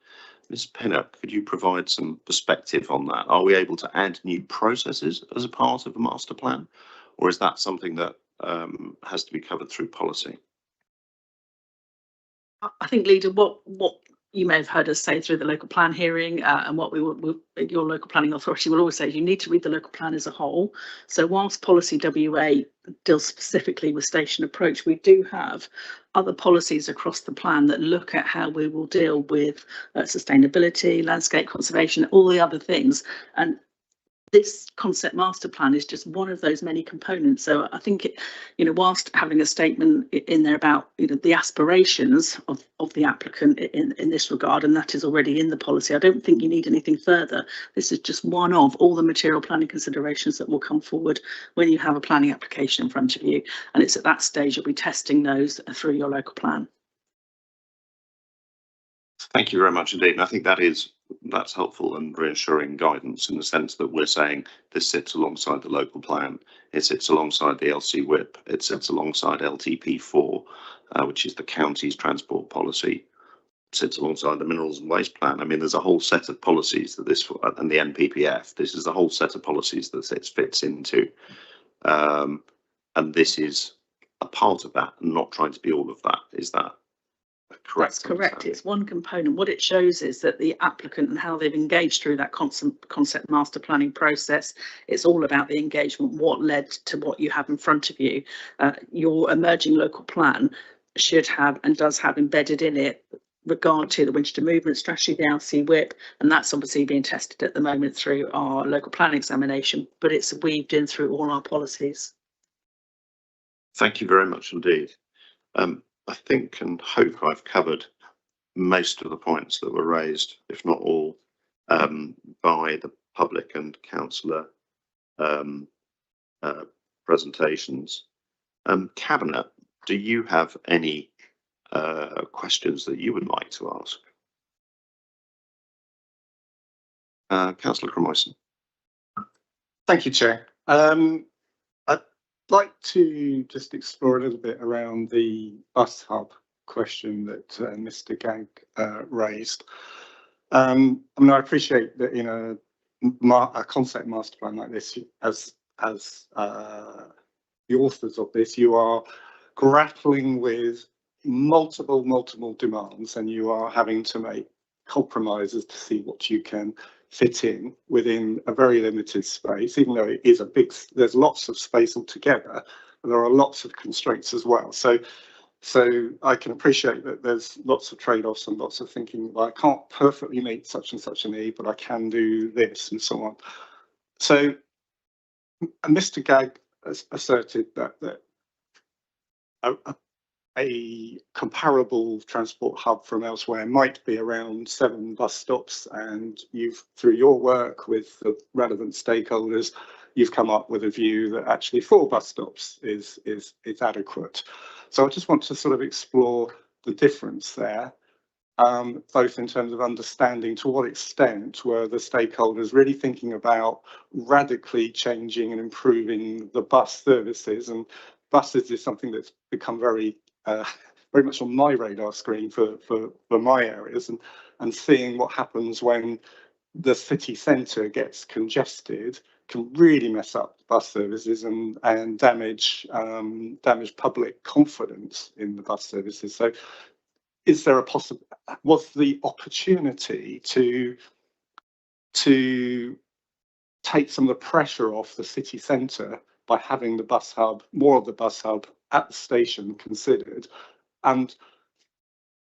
Ms. Pinnock, could you provide some perspective on that? Are we able to add new processes as a part of a master plan, or is that something that has to be covered through policy? I think, Leader, what you may have heard us say through the local plan hearing, and what your local planning authority will always say, is you need to read the local plan as a whole. So whilst policy WA deals specifically with station approach, we do have other policies across the plan that look at how we will deal with sustainability, landscape conservation, all the other things. And this concept master plan is just one of those many components. So I think, whilst having a statement in there about, the aspirations of the applicant in this regard, and that is already in the policy, I don't think you need anything further. This is just one of all the material planning considerations that will come forward when you have a planning application in front of you. And it's at that stage you'll be testing those through your local plan. Thank you very much indeed. And I think that's helpful and reassuring guidance, in the sense that we're saying this sits alongside the local plan, it sits alongside the LC WIP, it sits alongside LTP4, which is the county's transport policy, sits alongside the minerals and waste plan. I mean, there's a whole set of policies that and the NPPF, this is the whole set of policies that it fits into. And this is a part of that, and not trying to be all of that. Is that correct? That's correct. It's one component. What it shows is that the applicant and how they've engaged through that concept master planning process, it's all about the engagement, what led to what you have in front of you. Your emerging local plan should have, and does have, embedded in it regard to the Winchester Movement Strategy, the LC Whip, and that's obviously being tested at the moment through our local planning examination, but it's weaved in through all our policies. Thank you very much indeed. I think and hope I've covered most of the points that were raised, if not all, by the public and councillor presentations. Cabinet, do you have any questions that you would like to ask? Councillor Cromoyson. Thank you, Chair. I'd like to just explore a little bit around the bus hub question that Mr. Gagg raised. I mean, I appreciate that in a concept master plan like this, as the authors of this, you are grappling with multiple demands, and you are having to make compromises to see what you can fit in within a very limited space, even though it is there's lots of space altogether, but there are lots of constraints as well. So I can appreciate that there's lots of trade-offs and lots of thinking, well, I can't perfectly meet such and such a need, but I can do this and so on. So Mr. Gagg has asserted that a comparable transport hub from elsewhere might be around 7 bus stops, and you've, through your work with the relevant stakeholders, you've come up with a view that actually 4 bus stops is adequate. So I just want to sort of explore the difference there, both in terms of understanding to what extent were the stakeholders really thinking about radically changing and improving the bus services. And buses is something that's become very much on my radar screen for my areas, and seeing what happens when the city centre gets congested can really mess up bus services and damage public confidence in the bus services. So is there was the opportunity to take some of the pressure off the city centre by having the bus hub, more of the bus hub at the station considered? And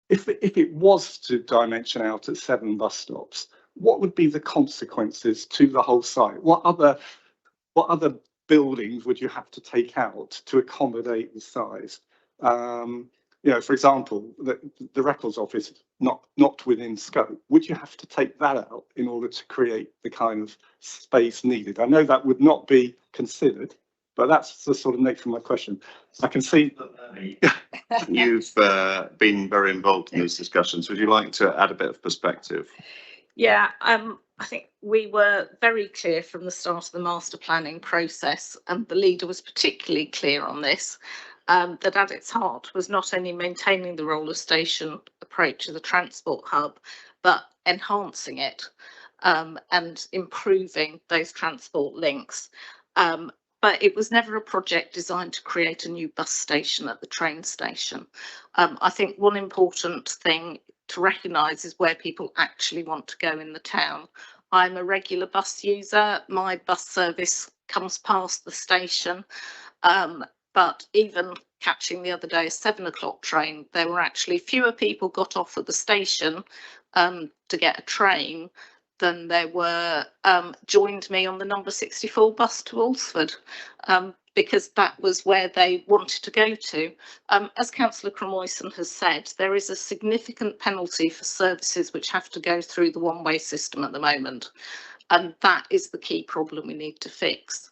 if it was to dimension out at 7 bus stops, what would be the consequences to the whole site? What other buildings would you have to take out to accommodate the size? For example, the records office not within scope. Would you have to take that out in order to create the kind of space needed? I know that would not be considered, but that's the sort of nature of my question. I can see you've been very involved in these discussions. Would you like to add a bit of perspective? Yeah, I think we were very clear from the start of the master planning process, and the leader was particularly clear on this, that at its heart was not only maintaining the roller station approach as a transport hub, but enhancing it and improving those transport links. But it was never a project designed to create a new bus station at the train station. I think one important thing to recognise is where people actually want to go in the town. I'm a regular bus user. My bus service comes past the station, but even catching the other day a 7 o'clock train, there were actually fewer people got off at the station to get a train than there were joined me on the number 64 bus to Alresford, because that was where they wanted to go to. As Councillor Cromoyson has said, there is a significant penalty for services which have to go through the one-way system at the moment, and that is the key problem we need to fix.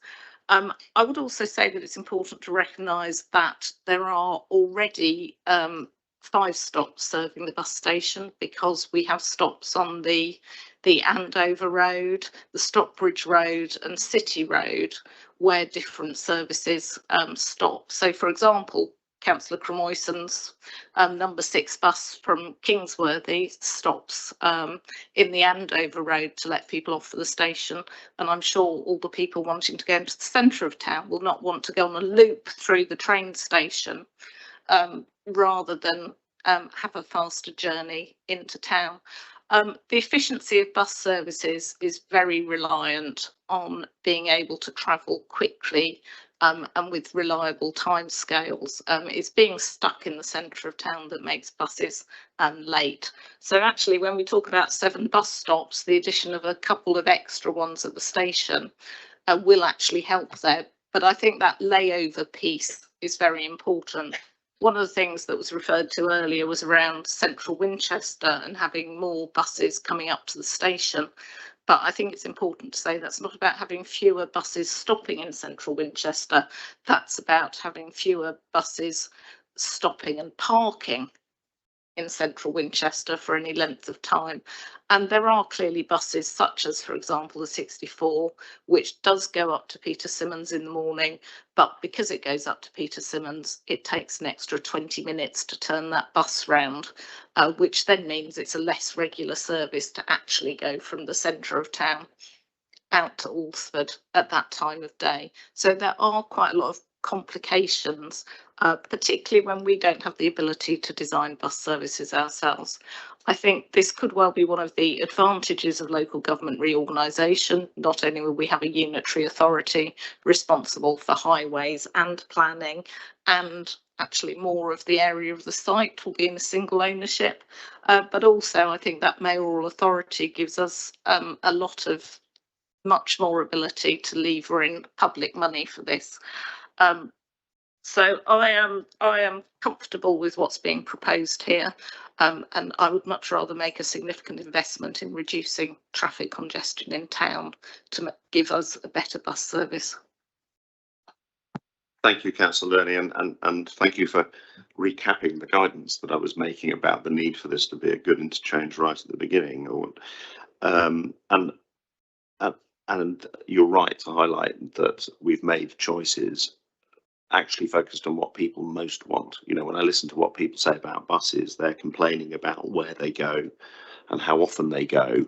I would also say that it's important to recognise that there are already 5 stops serving the bus station, because we have stops on the Andover Road, the Stockbridge Road and City Road, where different services stop. So, for example, Councillor Cromoyson's number 6 bus from Kingsworthy stops in the Andover Road to let people off at the station, and I'm sure all the people wanting to go into the centre of town will not want to go on a loop through the train station rather than have a faster journey into town. The efficiency of bus services is very reliant on being able to travel quickly and with reliable timescales. It's being stuck in the centre of town that makes buses late. So actually, when we talk about 7 bus stops, the addition of a couple of extra ones at the station will actually help there. But I think that layover piece is very important. One of the things that was referred to earlier was around central Winchester and having more buses coming up to the station. But I think it's important to say that's not about having fewer buses stopping in central Winchester. That's about having fewer buses stopping and parking in central Winchester for any length of time. And there are clearly buses such as, for example, the 64, which does go up to Peter Symonds in the morning, but because it goes up to Peter Symonds, it takes an extra 20 minutes to turn that bus round, which then means it's a less regular service to actually go from the centre of town out to Alresford at that time of day. So there are quite a lot of complications, particularly when we don't have the ability to design bus services ourselves. I think this could well be one of the advantages of local government reorganisation. Not only will we have a unitary authority responsible for highways and planning, and actually more of the area of the site will be in a single ownership, but also I think that mayoral authority gives us a lot of much more ability to lever in public money for this. So I am comfortable with what's being proposed here, and I would much rather make a significant investment in reducing traffic congestion in town to give us a better bus service. Thank you, Councillor Lurney, and thank you for recapping the guidance that I was making about the need for this to be a good interchange right at the beginning. And you're right to highlight that we've made choices actually focused on what people most want. You know, when I listen to what people say about buses, they're complaining about where they go and how often they go.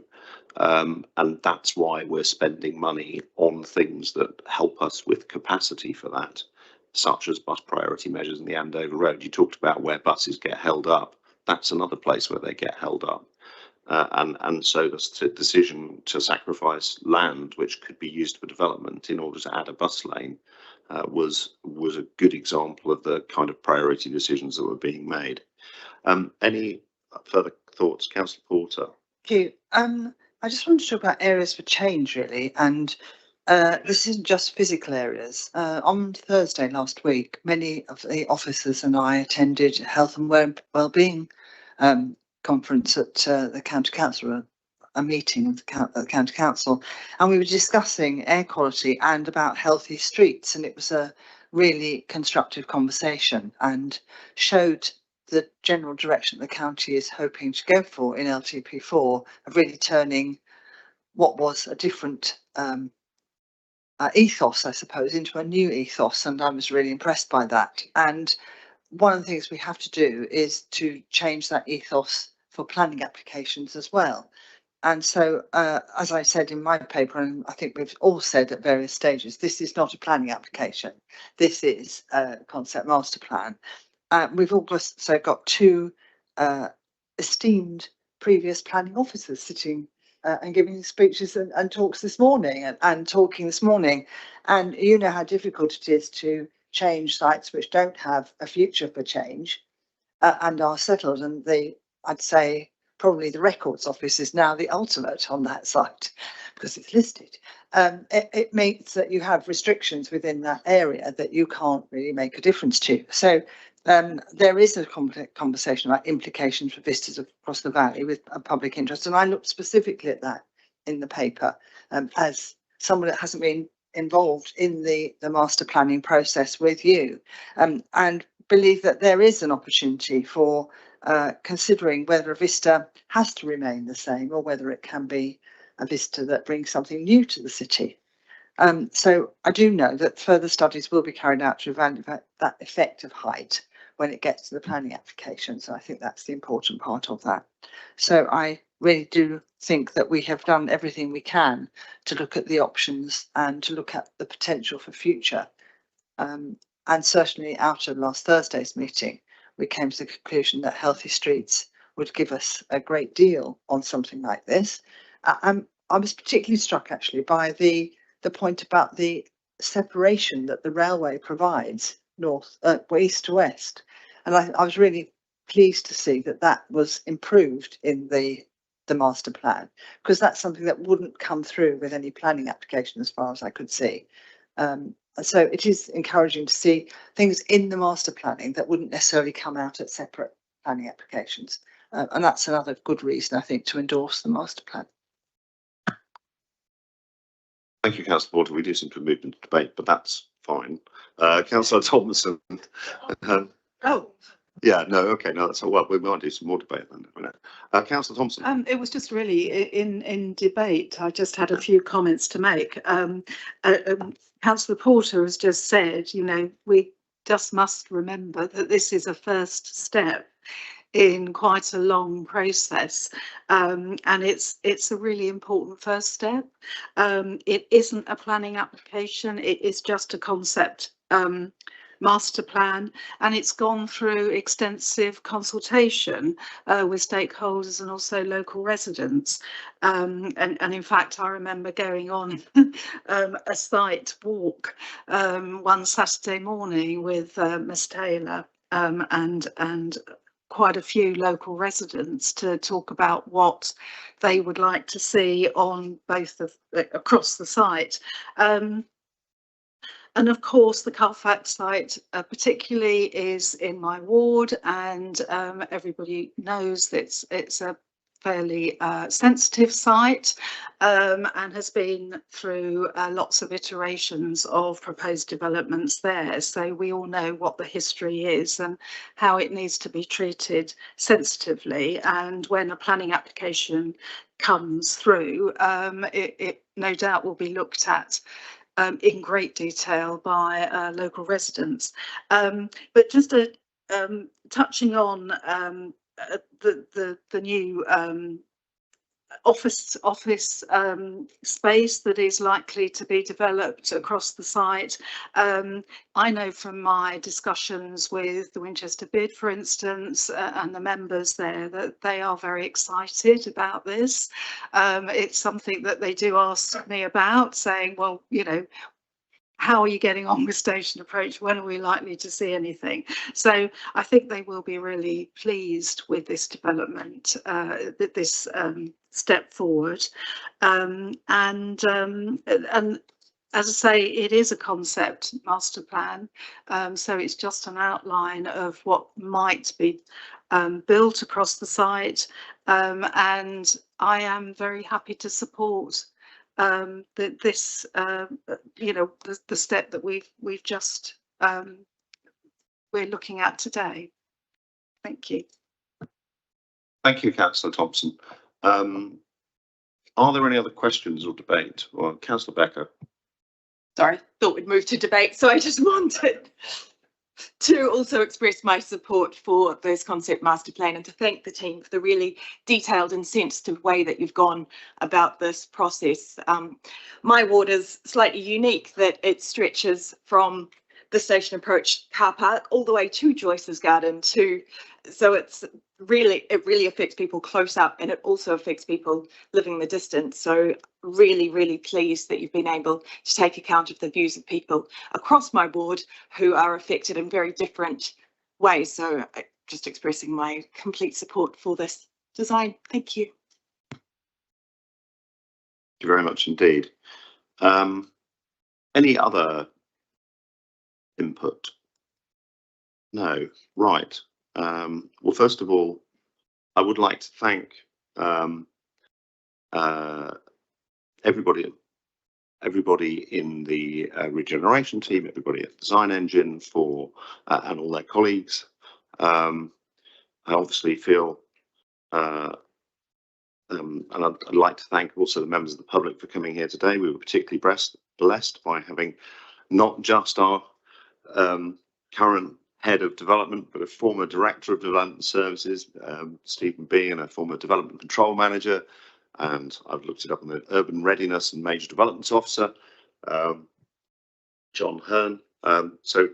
And that's why we're spending money on things that help us with capacity for that, such as bus priority measures in the Andover Road. You talked about where buses get held up. That's another place where they get held up. And so the decision to sacrifice land, which could be used for development in order to add a bus lane, was a good example of the kind of priority decisions that were being made. Any further thoughts, Councillor Porter? Thank you. I just want to talk about areas for change, really, and this isn't just physical areas. On Thursday last week, many of the officers and I attended a health and wellbeing conference at the County Council, a meeting of the County Council, and we were discussing air quality and about healthy streets, and it was a really constructive conversation and showed the general direction the county is hoping to go for in LTP4 of really turning what was a different ethos, I suppose, into a new ethos, and I was really impressed by that. And one of the things we have to do is to change that ethos for planning applications as well. And so, as I said in my paper, and I think we've all said at various stages, this is not a planning application. This is a concept master plan. We've also got 2 esteemed previous planning officers sitting and giving speeches and talks this morning and talking this morning. And you know how difficult it is to change sites which don't have a future for change and are settled. And I'd say probably the Records Office is now the ultimate on that site because it's listed. It means that you have restrictions within that area that you can't really make a difference to. So there is a conversation about implications for visitors across the valley with a public interest. And I looked specifically at that in the paper as someone that hasn't been involved in the master planning process with you, and believe that there is an opportunity for considering whether a vista has to remain the same or whether it can be a vista that brings something new to the city. So I do know that further studies will be carried out to evaluate that effect of height when it gets to the planning application. So I think that's the important part of that. So I really do think that we have done everything we can to look at the options and to look at the potential for future. And certainly out of last Thursday's meeting, we came to the conclusion that healthy streets would give us a great deal on something like this. I was particularly struck actually by the point about the separation that the railway provides east to west, and I was really pleased to see that that was improved in the master plan, because that's something that wouldn't come through with any planning application as far as I could see. So it is encouraging to see things in the master planning that wouldn't necessarily come out at separate planning applications. And that's another good reason, I think, to endorse the master plan. Thank you, Councillor Porter. We do seem to have moved into debate, but that's fine. Councillor Thompson. Oh. Yeah, no, okay, no, that's all. Well, we might do some more debate then in a minute. Councillor Thompson. It was just really in debate. I just had a few comments to make. Councillor Porter has just said, you know, we just must remember that this is a first step in quite a long process, and it's a really important first step. It isn't a planning application, it is just a concept master plan, and it's gone through extensive consultation with stakeholders and also local residents, and in fact I remember going on a site walk one Saturday morning with Ms Taylor and quite a few local residents to talk about what they would like to see on both across the site. And of course, the Carfax site particularly is in my ward, and everybody knows that it's a fairly sensitive site, and has been through lots of iterations of proposed developments there. So we all know what the history is and how it needs to be treated sensitively. And when a planning application comes through, it no doubt will be looked at in great detail by local residents. But just touching on the new office space that is likely to be developed across the site. I know from my discussions with the Winchester Bid, for instance, and the members there, that they are very excited about this. It's something that they do ask me about, saying, well, you know, how are you getting on with Station Approach? When are we likely to see anything? So I think they will be really pleased with this development, this step forward. And as I say, it is a concept master plan. So it's just an outline of what might be built across the site. And I am very happy to support this, you know, the step that we've just we're looking at today. Thank you. Thank you, Councillor Thompson. Are there any other questions or debate? Well, Councillor Becker. Sorry, thought we'd move to debate, so I just wanted to also express my support for this concept master plan and to thank the team for the really detailed and sensitive way that you've gone about this process. My ward is slightly unique that it stretches from the Station Approach car park all the way to Joyce's Garden so it really affects people close up, and it also affects people living the distance. So really pleased that you've been able to take account of the views of people across my ward who are affected in very different ways. So just expressing my complete support for this design. Thank you. Thank you very much indeed. Any other input? No. Right. Well, first of all, I would like to thank everybody in the regeneration team, everybody at Design Engine and all their colleagues. I obviously feel, and I'd like to thank also the members of the public for coming here today. We were particularly blessed by having not just our current head of development, but a former director of development services, Stephen B, and a former development control manager. And I've looked it up on the urban readiness and major developments officer, John Hearn. So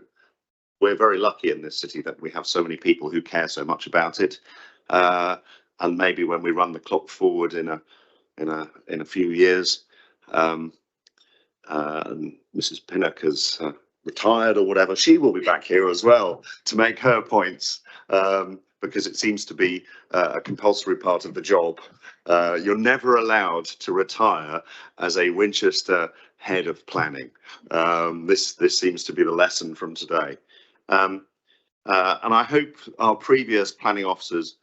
we're very lucky in this city that we have so many people who care so much about it. And maybe when we run the clock forward in a few years, and Mrs. Pinnock has retired or whatever, she will be back here as well to make her points, because it seems to be a compulsory part of the job. You're never allowed to retire as a Winchester head of planning. This seems to be the lesson from today. And I hope our previous planning officers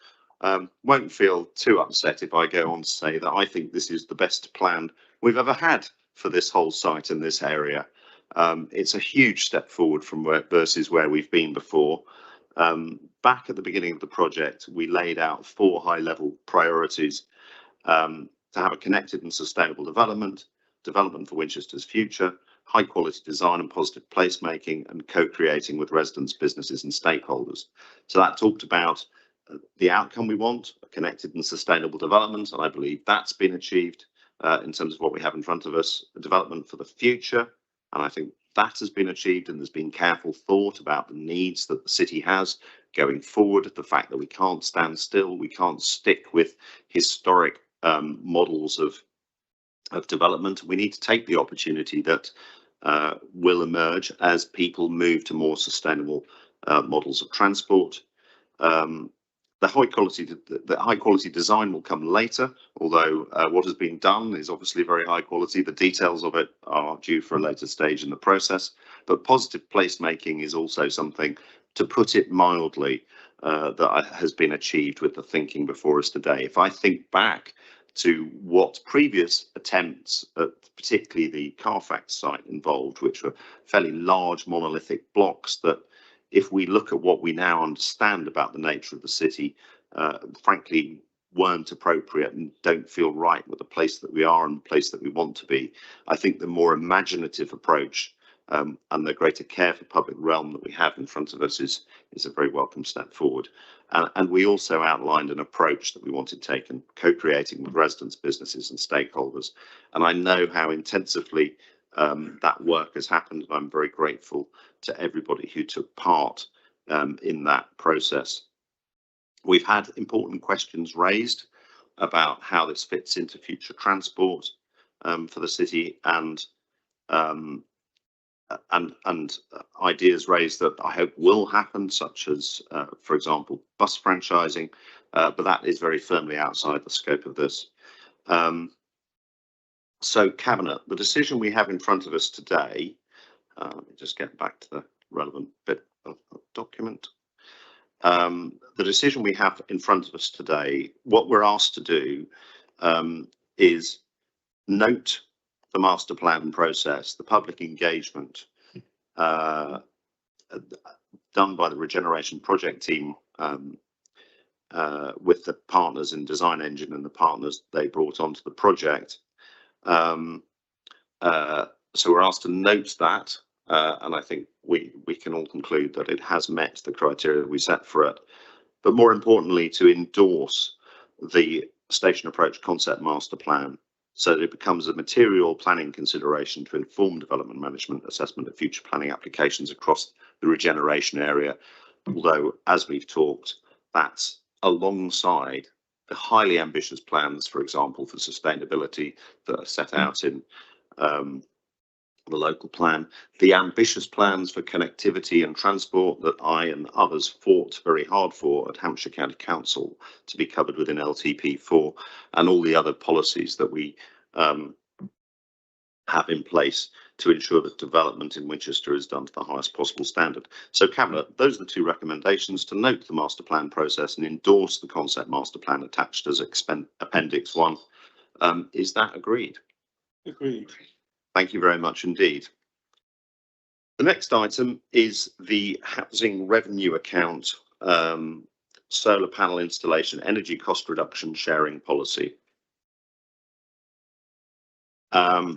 won't feel too upset if I go on to say that I think this is the best plan we've ever had for this whole site in this area. It's a huge step forward from versus where we've been before. Back at the beginning of the project, we laid out 4 high-level priorities to have a connected and sustainable development for Winchester's future, high-quality design and positive placemaking, and co-creating with residents, businesses and stakeholders. So that talked about the outcome we want, a connected and sustainable development, and I believe that's been achieved in terms of what we have in front of us, a development for the future, and I think that has been achieved, and there's been careful thought about the needs that the city has going forward, the fact that we can't stand still, we can't stick with historic models of development. We need to take the opportunity that will emerge as people move to more sustainable models of transport. The high quality design will come later, although what has been done is obviously very high quality. The details of it are due for a later stage in the process, but positive placemaking is also something, to put it mildly, that has been achieved with the thinking before us today. If I think back to what previous attempts at particularly the Carfax site involved, which were fairly large monolithic blocks that, if we look at what we now understand about the nature of the city, frankly, weren't appropriate and don't feel right with the place that we are and the place that we want to be. I think the more imaginative approach and the greater care for public realm that we have in front of us is a very welcome step forward. And we also outlined an approach that we wanted taken, co-creating with residents, businesses and stakeholders. And I know how intensively that work has happened, and I'm very grateful to everybody who took part in that process. We've had important questions raised about how this fits into future transport for the city, and ideas raised that I hope will happen, such as, for example, bus franchising, but that is very firmly outside the scope of this. So, Cabinet, the decision we have in front of us today, let me just get back to the relevant bit of the document. The decision we have in front of us today, what we're asked to do is note the master plan process, the public engagement done by the Regeneration Project team with the partners in Design Engine and the partners they brought onto the project. So we're asked to note that, and I think we can all conclude that it has met the criteria we set for it. But more importantly, to endorse the station approach concept master plan so that it becomes a material planning consideration to inform development management assessment of future planning applications across the regeneration area. Although, as we've talked, that's alongside the highly ambitious plans, for example, for sustainability that are set out in the local plan, the ambitious plans for connectivity and transport that I and others fought very hard for at Hampshire County Council to be covered within LTP4, and all the other policies that we have in place to ensure that development in Winchester is done to the highest possible standard. So, Cabinet, those are the 2 recommendations: to note the master plan process and endorse the concept master plan attached as Appendix 1. Is that agreed? Agreed. Thank you very much indeed. The next item is the housing revenue account, solar panel installation, energy cost reduction sharing policy. I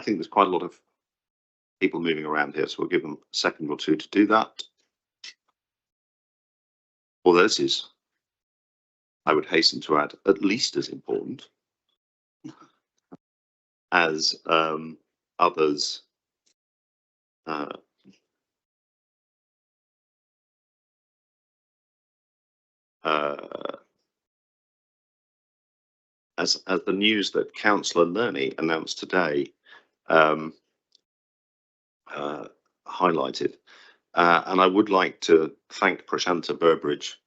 think there's quite a lot of people moving around here, so we'll give them a second or 2 to do that. Well, this is, I would hasten to add, at least as important as others as the news that Councillor Lerney announced today highlighted. And I would like to thank Prashanta Burbridge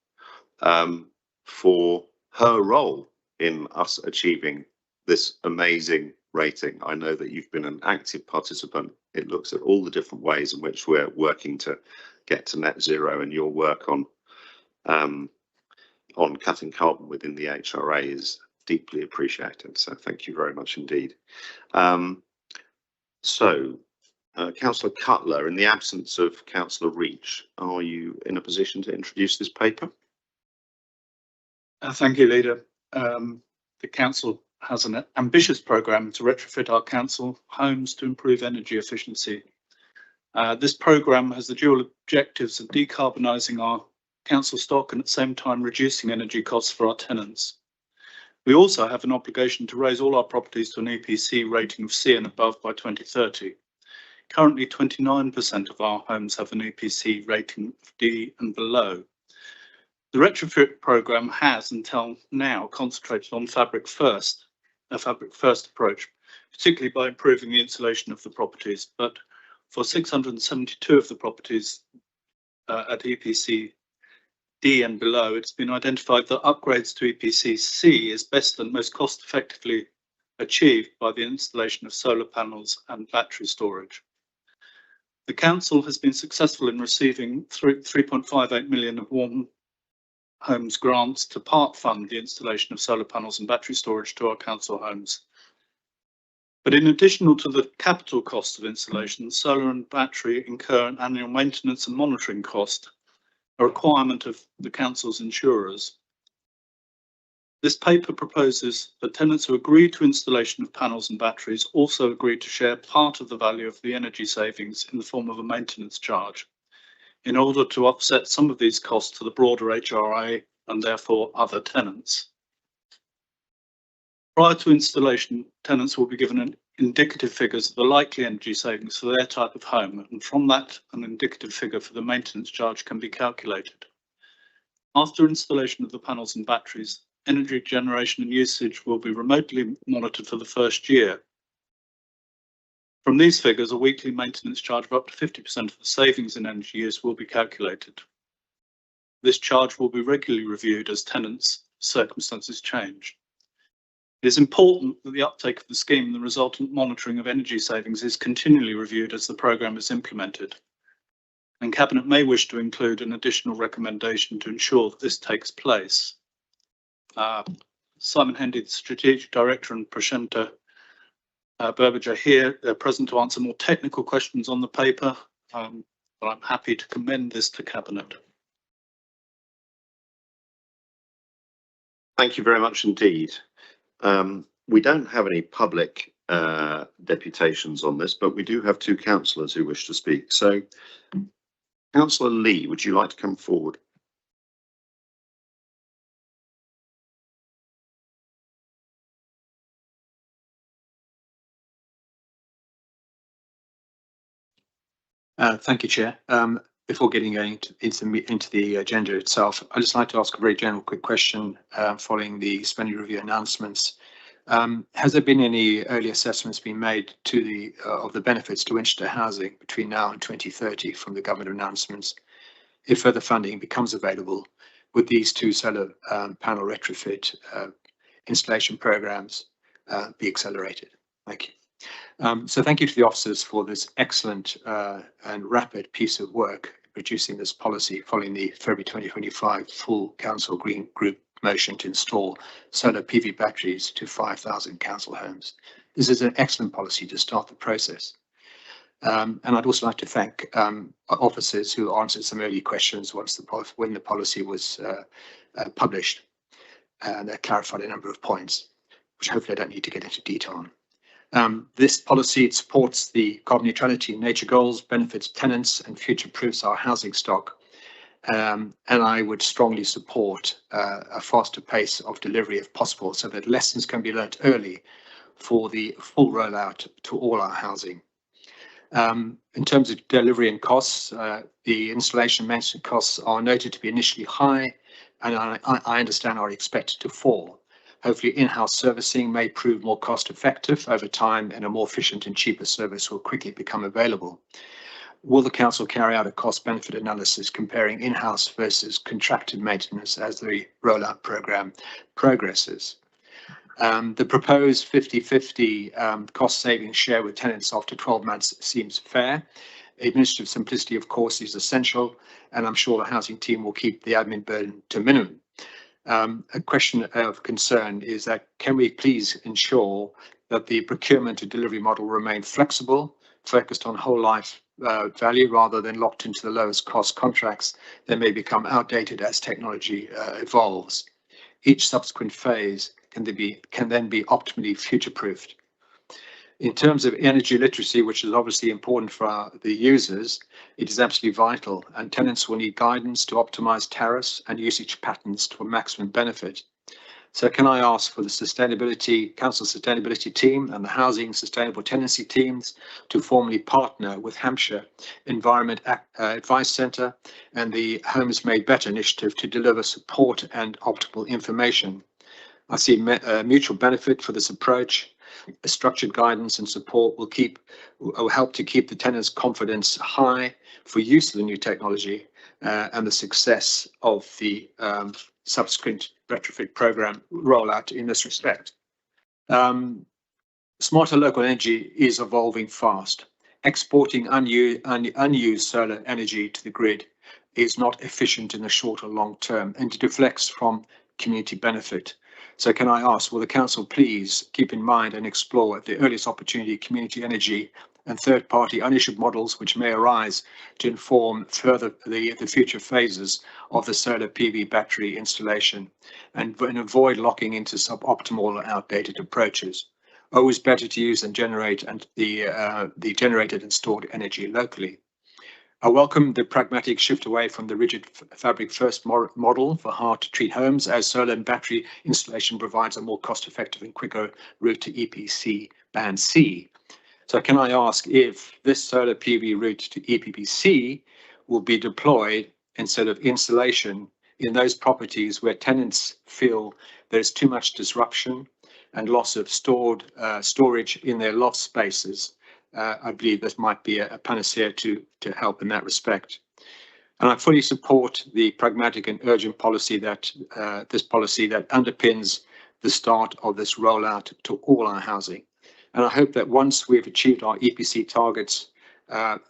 for her role in us achieving this amazing rating. I know that you've been an active participant. It looks at all the different ways in which we're working to get to net zero, and your work on cutting carbon within the HRA is deeply appreciated. So thank you very much indeed. Councillor Cutler, in the absence of Councillor Reach, are you in a position to introduce this paper? Thank you, Leader. The Council has an ambitious programme to retrofit our council homes to improve energy efficiency. This programme has the dual objectives of decarbonising our council stock and at the same time reducing energy costs for our tenants. We also have an obligation to raise all our properties to an EPC rating of C and above by 2030. Currently, 29% of our homes have an EPC rating of D and below. The retrofit programme has until now concentrated on Fabric First, a Fabric First approach, particularly by improving the insulation of the properties. But for 672 of the properties at EPC D and below, it's been identified that upgrades to EPC C is best and most cost effectively achieved by the installation of solar panels and battery storage. The Council has been successful in receiving 3.58 million of Warm Homes grants to part fund the installation of solar panels and battery storage to our council homes. But in addition to the capital cost of installation, solar and battery incur an annual maintenance and monitoring cost, a requirement of the council's insurers. This paper proposes that tenants who agree to installation of panels and batteries also agree to share part of the value of the energy savings in the form of a maintenance charge, in order to offset some of these costs to the broader HRA and therefore other tenants. Prior to installation, tenants will be given indicative figures of the likely energy savings for their type of home, and from that, an indicative figure for the maintenance charge can be calculated. After installation of the panels and batteries, energy generation and usage will be remotely monitored for the first year. From these figures, a weekly maintenance charge of up to 50% of the savings in energy use will be calculated. This charge will be regularly reviewed as tenants' circumstances change. It is important that the uptake of the scheme and the resultant monitoring of energy savings is continually reviewed as the programme is implemented. And Cabinet may wish to include an additional recommendation to ensure that this takes place. Simon Hendy, the Strategic Director, and Prashanta Burbridge are here. They're present to answer more technical questions on the paper, but I'm happy to commend this to Cabinet. Thank you very much indeed. We don't have any public deputations on this, but we do have two councillors who wish to speak. So, Councillor Lee, would you like to come forward? Thank you, Chair. Before getting into the agenda itself, I'd just like to ask a very general quick question following the spending review announcements. Has there been any early assessments being made to of the benefits to Winchester housing between now and 2030 from the government announcements? If further funding becomes available, would these two solar panel retrofit installation programs be accelerated? Thank you. So thank you to the officers for this excellent and rapid piece of work producing this policy following the February 2025 full council green group motion to install solar PV batteries to 5,000 council homes. This is an excellent policy to start the process. And I'd also like to thank officers who answered some early questions when the policy was published, and that clarified a number of points, which hopefully I don't need to get into detail on. This policy supports the carbon neutrality and nature goals, benefits tenants, and future-proofs our housing stock. And I would strongly support a faster pace of delivery if possible, so that lessons can be learnt early for the full rollout to all our housing. In terms of delivery and costs, the installation maintenance costs are noted to be initially high, and I understand are expected to fall. Hopefully, in-house servicing may prove more cost-effective over time, and a more efficient and cheaper service will quickly become available. Will the council carry out a cost-benefit analysis comparing in-house versus contracted maintenance as the rollout programme progresses? The proposed 50-50 cost savings share with tenants after 12 months seems fair. Administrative simplicity, of course, is essential, and I'm sure the housing team will keep the admin burden to minimum. A question of concern is that can we please ensure that the procurement and delivery model remain flexible, focused on whole life value rather than locked into the lowest cost contracts that may become outdated as technology evolves. Each subsequent phase can then be optimally future-proofed. In terms of energy literacy, which is obviously important for the users, it is absolutely vital, and tenants will need guidance to optimize tariffs and usage patterns for maximum benefit. So can I ask for the Council Sustainability Team and the Housing Sustainable Tenancy teams to formally partner with Hampshire Environment Advice Centre and the Homes Made Better initiative to deliver support and optimal information? I see mutual benefit for this approach. A structured guidance and support will help to keep the tenants' confidence high for use of the new technology and the success of the subsequent retrofit program rollout in this respect. Smarter local energy is evolving fast. Exporting unused solar energy to the grid is not efficient in the short or long term, and it deflects from community benefit. So can I ask, will the council please keep in mind and explore at the earliest opportunity community energy and third-party unissued models which may arise to inform further the future phases of the solar PV battery installation and avoid locking into suboptimal or outdated approaches? Always better to use and generate and the generated and stored energy locally. I welcome the pragmatic shift away from the rigid fabric first model for hard to treat homes, as solar and battery installation provides a more cost effective and quicker route to EPC Band C. So can I ask if this solar PV route to EPBC will be deployed instead of installation in those properties where tenants feel there's too much disruption and loss of storage in their loft spaces? I believe this might be a panacea to help in that respect. And I fully support the pragmatic and urgent policy that underpins the start of this rollout to all our housing. And I hope that once we've achieved our EPC targets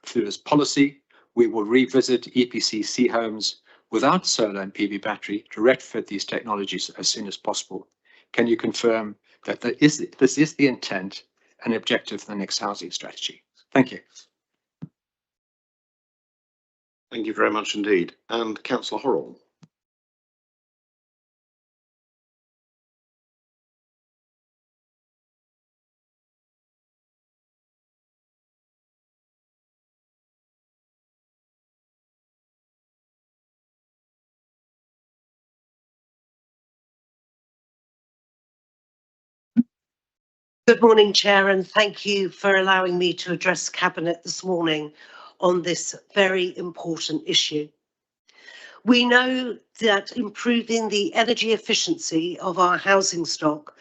through this policy, we will revisit EPC homes without solar and PV battery to retrofit these technologies as soon as possible. Can you confirm that this is the intent and objective for the next housing strategy? Thank you. Thank you very much indeed. And Councillor Horrell. Good morning, Chair, and thank you for allowing me to address Cabinet this morning on this very important issue. We know that improving the energy efficiency of our housing stock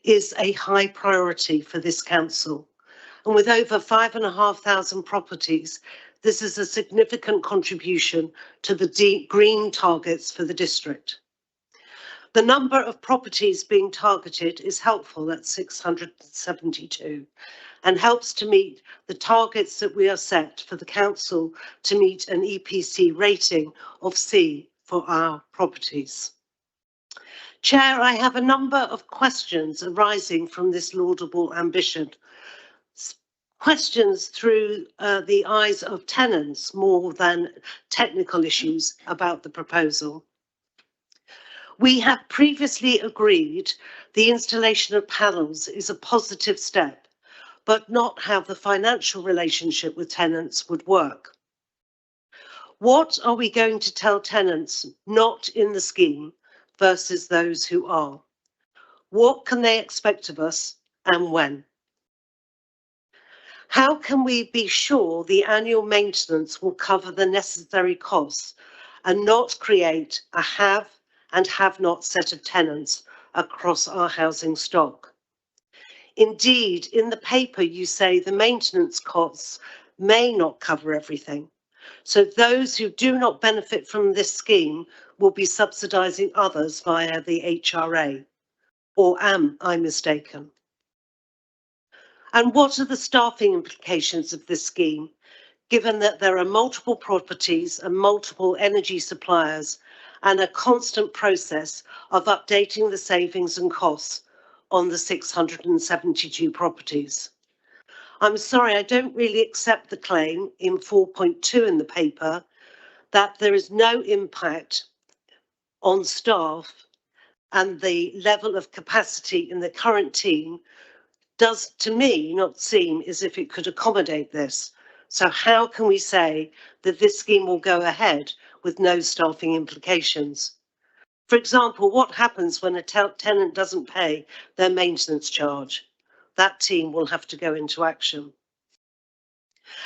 is a high priority for this council. And with over 5,500 properties, this is a significant contribution to the green targets for the district. The number of properties being targeted is helpful at 672 and helps to meet the targets that we are set for the council to meet an EPC rating of C for our properties. Chair, I have a number of questions arising from this laudable ambition. Questions through the eyes of tenants more than technical issues about the proposal. We have previously agreed the installation of panels is a positive step, but not how the financial relationship with tenants would work. What are we going to tell tenants not in the scheme versus those who are? What can they expect of us and when? How can we be sure the annual maintenance will cover the necessary costs and not create a have and have-not set of tenants across our housing stock. Indeed, in the paper you say the maintenance costs may not cover everything. So those who do not benefit from this scheme will be subsidising others via the HRA. Or am I mistaken? And what are the staffing implications of this scheme, given that there are multiple properties and multiple energy suppliers and a constant process of updating the savings and costs on the 672 properties? I'm sorry, I don't really accept the claim in 4.2 in the paper that there is no impact on staff, and the level of capacity in the current team does, to me, not seem as if it could accommodate this. So how can we say that this scheme will go ahead with no staffing implications? For example, what happens when a tenant doesn't pay their maintenance charge? That team will have to go into action.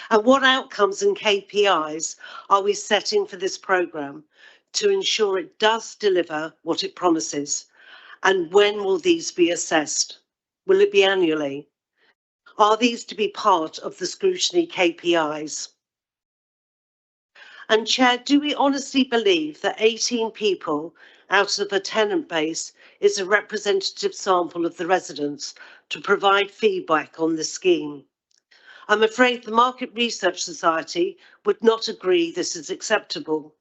And what outcomes and KPIs are we setting for this programme to ensure it does deliver what it promises? And when will these be assessed? Will it be annually? Are these to be part of the scrutiny KPIs? And Chair, do we honestly believe that 18 people out of a tenant base is a representative sample of the residents to provide feedback on the scheme? I'm afraid the Market Research Society would not agree this is acceptable.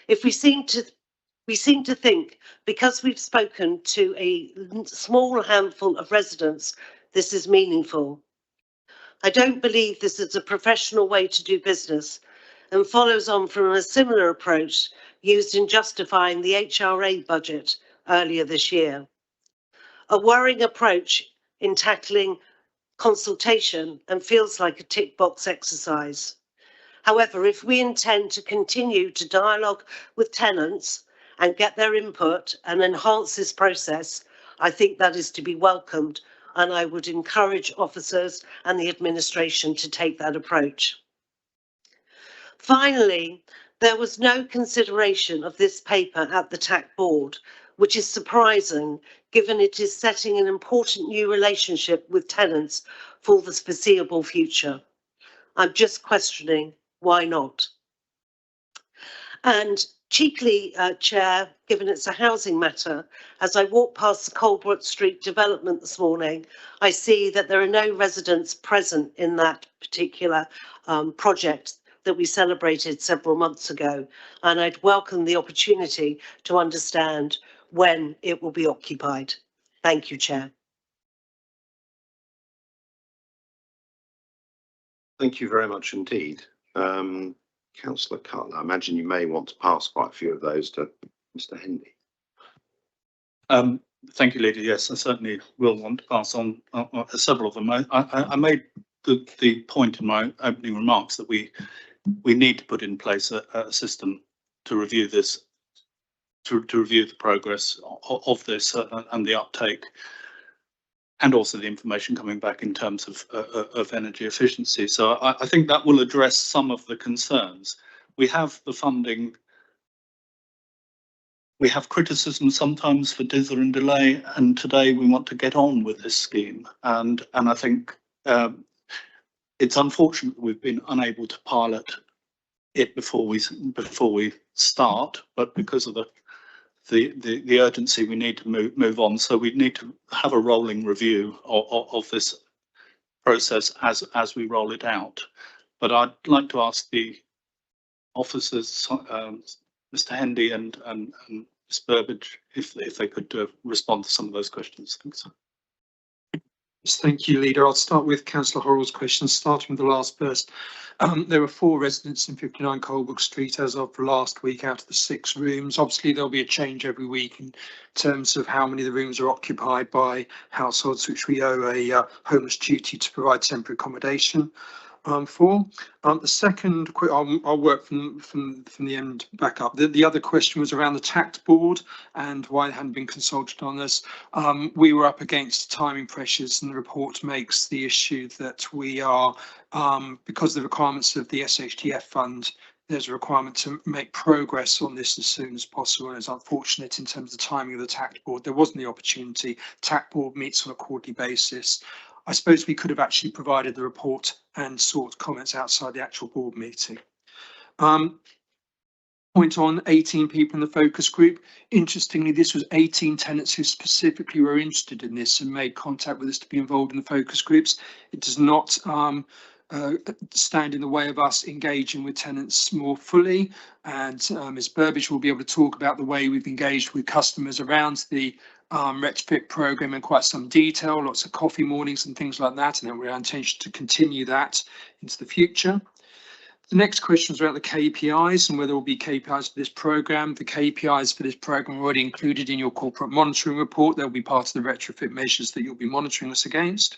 If we seem to think because we've spoken to a small handful of residents, this is meaningful. I don't believe this is a professional way to do business and follows on from a similar approach used in justifying the HRA budget earlier this year. A worrying approach in tackling consultation and feels like a tick box exercise. However, if we intend to continue to dialogue with tenants and get their input and enhance this process, I think that is to be welcomed, and I would encourage officers and the administration to take that approach. Finally, there was no consideration of this paper at the TAC board, which is surprising given it is setting an important new relationship with tenants for the foreseeable future. I'm just questioning why not. And cheekily, Chair, given it's a housing matter, as I walk past the Colbrook Street development this morning, I see that there are no residents present in that particular project that we celebrated several months ago. And I'd welcome the opportunity to understand when it will be occupied. Thank you, Chair. Thank you very much indeed. Councillor Cutler, I imagine you may want to pass quite a few of those to Mr. Hendy. Thank you, Leader. Yes, I certainly will want to pass on several of them. I made the point in my opening remarks that we need to put in place a system to review this, to review the progress of this and the uptake, and also the information coming back in terms of energy efficiency. So I think that will address some of the concerns. We have the funding. We have criticism sometimes for dither and delay, and today we want to get on with this scheme. And I think it's unfortunate that we've been unable to pilot it before we start, but because of the urgency, we need to move on. So we need to have a rolling review of this process as we roll it out. But I'd like to ask the officers, Mr. Hendy and Ms. Burbage, if they could respond to some of those questions. Thanks. Yes, thank you, Leader. I'll start with Councillor Horrell's question, starting with the last burst. There were 4 residents in 59 Colebrook Street as of last week out of the 6 rooms. Obviously, there'll be a change every week in terms of how many of the rooms are occupied by households which we owe a homeless duty to provide temporary accommodation for. The second, I'll work from the end back up. The other question was around the TACT board and why they hadn't been consulted on this. We were up against timing pressures, and the report makes the issue that we are, because of the requirements of the SHTF fund there's a requirement to make progress on this as soon as possible. And it's unfortunate in terms of the timing of the TACT board. There wasn't the opportunity. TACT board meets on a quarterly basis. I suppose we could have actually provided the report and sought comments outside the actual board meeting. Point on 18 people in the focus group. Interestingly, this was 18 tenants who specifically were interested in this and made contact with us to be involved in the focus groups. It does not stand in the way of us engaging with tenants more fully. And Ms. Burbidge will be able to talk about the way we've engaged with customers around the retrofit program in quite some detail, lots of coffee mornings and things like that. And then we're our intention to continue that into the future. The next question is about the KPIs and whether there will be KPIs for this programme. The KPIs for this programme are already included in your corporate monitoring report. They'll be part of the retrofit measures that you'll be monitoring us against.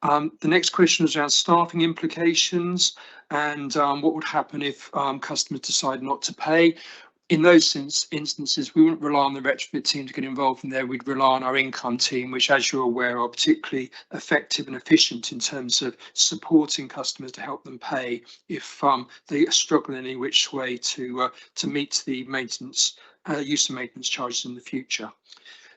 The next question is around staffing implications and what would happen if customers decide not to pay. In those instances, we wouldn't rely on the retrofit team to get involved in there. We'd rely on our income team, which, as you're aware, are particularly effective and efficient in terms of supporting customers to help them pay if they struggle in any which way to meet the maintenance use of maintenance charges in the future.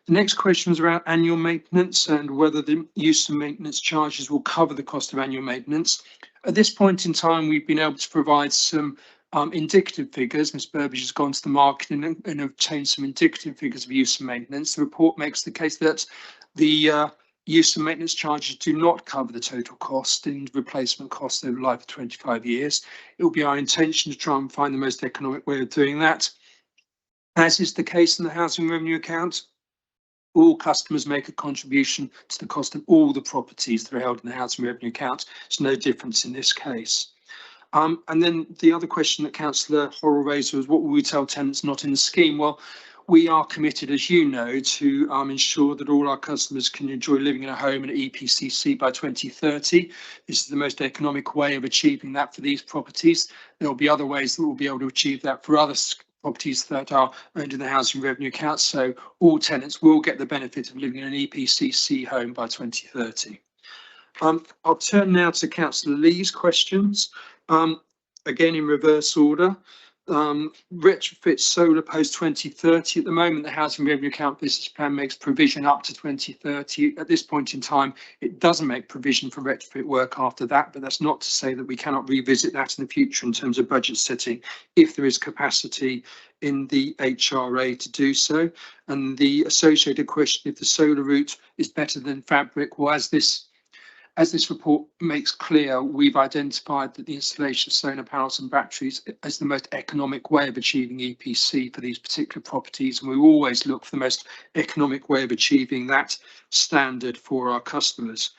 The next question was around annual maintenance and whether the use of maintenance charges will cover the cost of annual maintenance. At this point in time, we've been able to provide some indicative figures. Ms. Burbidge has gone to the market and obtained some indicative figures of use of maintenance. The report makes the case that the use of maintenance charges do not cover the total cost and replacement costs over the life of 25 years. It will be our intention to try and find the most economic way of doing that. As is the case in the housing revenue account, all customers make a contribution to the cost of all the properties that are held in the housing revenue account. There's no difference in this case. And then the other question that Councillor Horrell raised was, what will we tell tenants not in the scheme? Well, we are committed, as you know, to ensure that all our customers can enjoy living in a home at EPCC by 2030. This is the most economic way of achieving that for these properties. There will be other ways that we'll be able to achieve that for other properties that are owned in the housing revenue account. So all tenants will get the benefit of living in an EPCC home by 2030. I'll turn now to Councillor Lee's questions. Again, in reverse order, retrofit solar post 2030. At the moment, the housing revenue account business plan makes provision up to 2030. At this point in time, it doesn't make provision for retrofit work after that, but that's not to say that we cannot revisit that in the future in terms of budget setting if there is capacity in the HRA to do so. And the associated question, if the solar route is better than fabric, well, as this report makes clear, we've identified that the installation of solar panels and batteries is the most economic way of achieving EPC for these particular properties. And we always look for the most economic way of achieving that standard for our customers.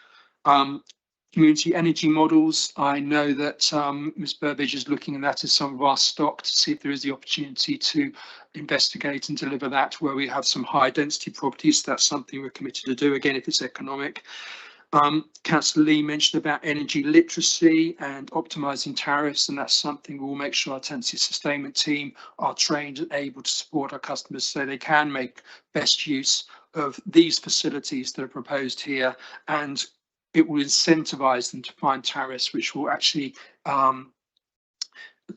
Community energy models. I know that Ms. Burbidge is looking at that as some of our stock to see if there is the opportunity to investigate and deliver that where we have some high density properties. That's something we're committed to do, again, if it's economic. Councillor Lee mentioned about energy literacy and optimising tariffs, and that's something we'll make sure our tenancy sustainment team are trained and able to support our customers so they can make best use of these facilities that are proposed here, and it will incentivise them to find tariffs which will actually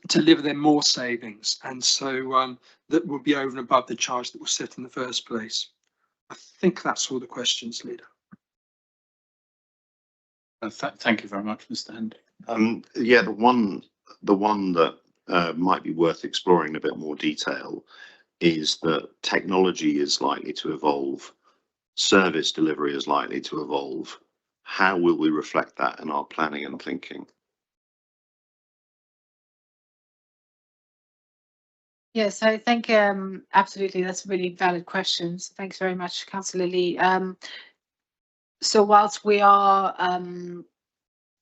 deliver them more savings, and so that will be over and above the charge that was set in the first place. I think that's all the questions, Leader. Thank you very much, Mr. Hendy. Yeah, the one that might be worth exploring in a bit more detail is that technology is likely to evolve, service delivery is likely to evolve. How will we reflect that in our planning and thinking? Yes, I think absolutely that's really valid questions. Thanks very much, Councillor Lee. So whilst we are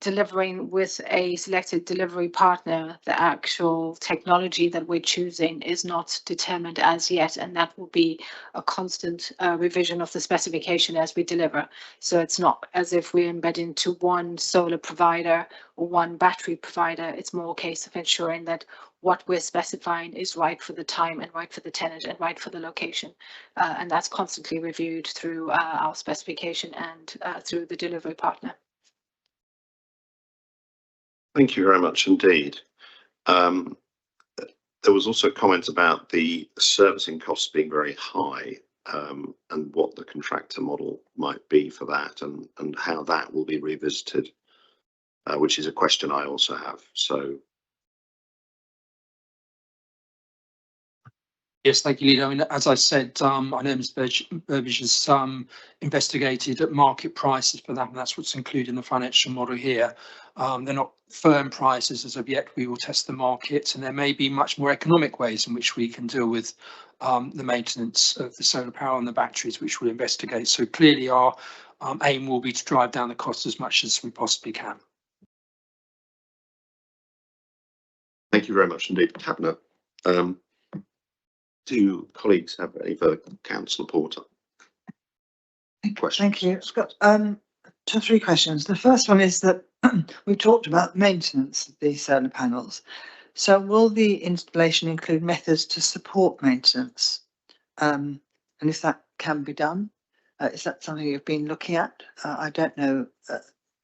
delivering with a selected delivery partner, the actual technology that we're choosing is not determined as yet, and that will be a constant revision of the specification as we deliver. So it's not as if we embed into one solar provider or one battery provider. It's more a case of ensuring that what we're specifying is right for the time and right for the tenant and right for the location. And that's constantly reviewed through our specification and through the delivery partner. Thank you very much indeed. There was also comments about the servicing costs being very high, and what the contractor model might be for that, and how that will be revisited, which is a question I also have. So. Yes, thank you, Lido. And as I said, I know Ms. Burbage has investigated at market prices for that, and that's what's included in the financial model here. They're not firm prices as of yet. We will test the market, and there may be much more economic ways in which we can deal with the maintenance of the solar power and the batteries, which we'll investigate. So clearly our aim will be to drive down the cost as much as we possibly can. Thank you very much indeed, Cabinet. Do colleagues have any further Councillor Porter questions? Thank you. Scott, 2 or 3 questions. The first one is that we talked about maintenance of these solar panels. So will the installation include methods to support maintenance? And if that can be done, is that something you've been looking at? I don't know.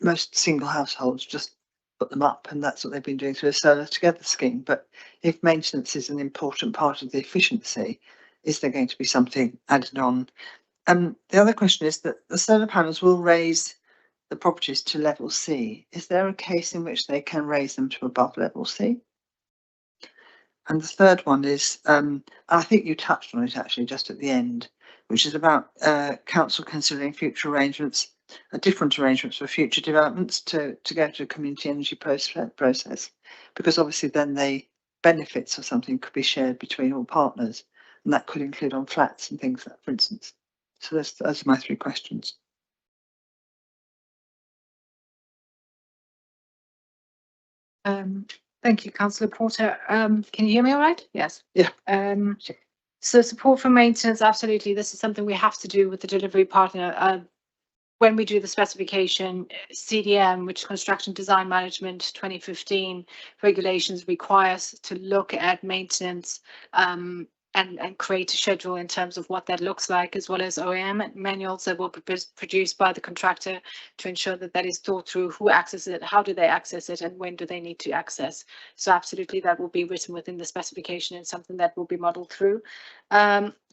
Most single households just put them up, and that's what they've been doing through a Solar Together scheme. But if maintenance is an important part of the efficiency, is there going to be something added on? The other question is that the solar panels will raise the properties to level C. Is there a case in which they can raise them to above level C? And the third one is, I think you touched on it actually just at the end, which is about council considering future arrangements, different arrangements for future developments to go to a community energy process, because obviously then the benefits of something could be shared between all partners, and that could include on flats and things like that, for instance. So those are my 3 questions. Thank you, Councillor Porter. Can you hear me all right? Yes. Yeah. So support for maintenance, absolutely. This is something we have to do with the delivery partner. When we do the specification, CDM, which is Construction Design Management 2015 regulations, require us to look at maintenance and create a schedule in terms of what that looks like, as well as OEM manuals that will be produced by the contractor to ensure that that is thought through, who accesses it, how do they access it, and when do they need to access. So absolutely that will be written within the specification and something that will be modeled through.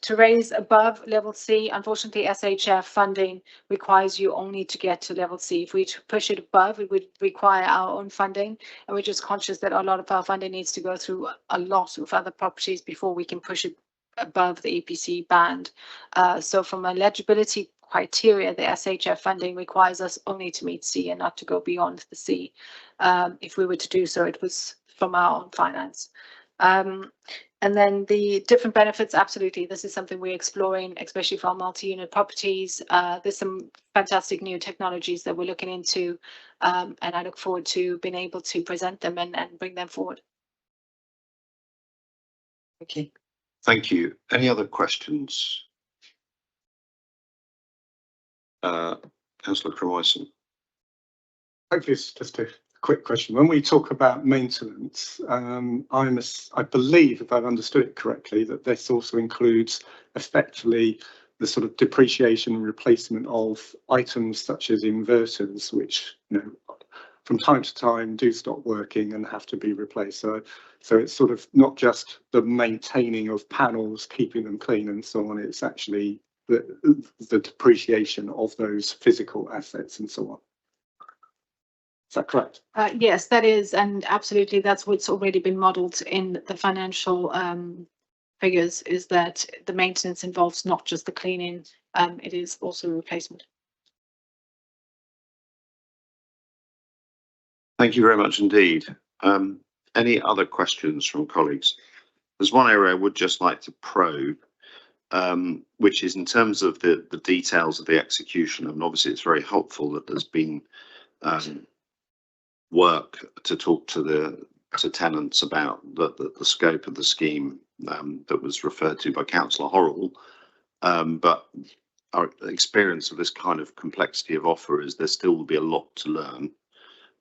To raise above level C, unfortunately SHF funding requires you only to get to level C. If we push it above, it would require our own funding, and we're just conscious that a lot of our funding needs to go through a lot of other properties before we can push it above the EPC band. So from eligibility criteria, the SHF funding requires us only to meet C and not to go beyond the C. If we were to do so, it was from our own finance. And then the different benefits, absolutely. This is something we're exploring, especially for our multi-unit properties. There's some fantastic new technologies that we're looking into, and I look forward to being able to present them and bring them forward. Okay. Thank you. Any other questions? Councillor Crewison. Hopefully it's just a quick question. When we talk about maintenance, I believe, if I've understood it correctly, that this also includes effectively the sort of depreciation and replacement of items such as inverters, which, you know, from time to time do stop working and have to be replaced. So it's sort of not just the maintaining of panels, keeping them clean and so on. It's actually the depreciation of those physical assets and so on. Is that correct? Yes, that is, and absolutely that's what's already been modelled in the financial figures, is that the maintenance involves not just the cleaning, it is also replacement. Thank you very much indeed. Any other questions from colleagues? There's one area I would just like to probe, which is in terms of the details of the execution, and obviously it's very helpful that there's been work to talk to tenants about the scope of the scheme that was referred to by Councillor Horrell. But our experience of this kind of complexity of offer is there still will be a lot to learn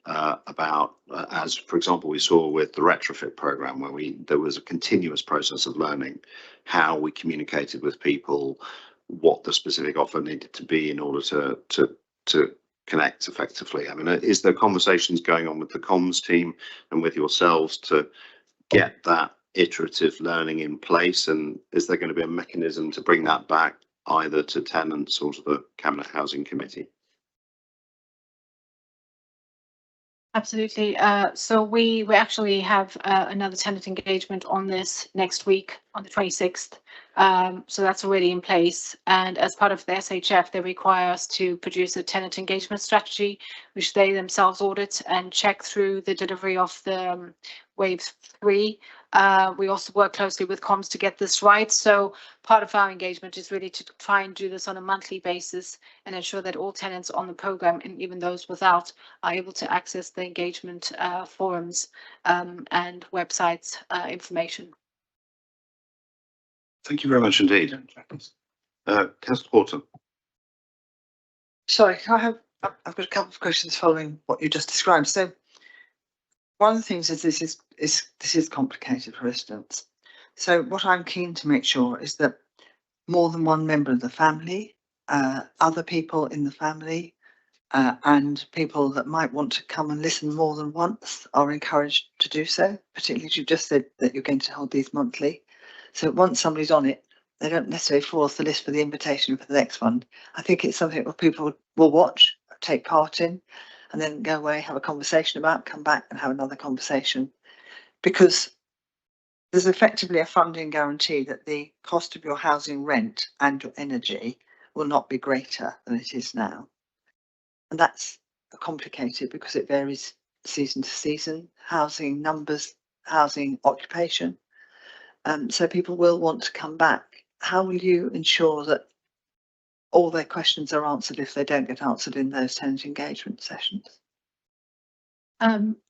about, as for example we saw with the retrofit programme, where there was a continuous process of learning how we communicated with people, what the specific offer needed to be in order to connect effectively. I mean, is there conversations going on with the comms team and with yourselves to get that iterative learning in place, and is there going to be a mechanism to bring that back either to tenants or to the Cabinet Housing Committee? Absolutely. So we actually have another tenant engagement on this next week on the 26th. So that's already in place. And as part of the SHF, they require us to produce a tenant engagement strategy, which they themselves audit and check through the delivery of the wave 3. We also work closely with comms to get this right. So part of our engagement is really to try and do this on a monthly basis and ensure that all tenants on the program, and even those without, are able to access the engagement forums and websites information. Thank you very much indeed. Councillor Horton. Sorry, I've got a couple of questions following what you just described. So one of the things is this is complicated for residents. So what I'm keen to make sure is that more than one member of the family, other people in the family, and people that might want to come and listen more than once are encouraged to do so, particularly as you just said that you're going to hold these monthly. So once somebody's on it, they don't necessarily fall off the list for the invitation for the next one. I think it's something that people will watch, take part in, and then go away, have a conversation about, come back and have another conversation. Because there's effectively a funding guarantee that the cost of your housing rent and your energy will not be greater than it is now. And that's complicated because it varies season to season, housing numbers, housing occupation. So people will want to come back. How will you ensure that all their questions are answered if they don't get answered in those tenant engagement sessions?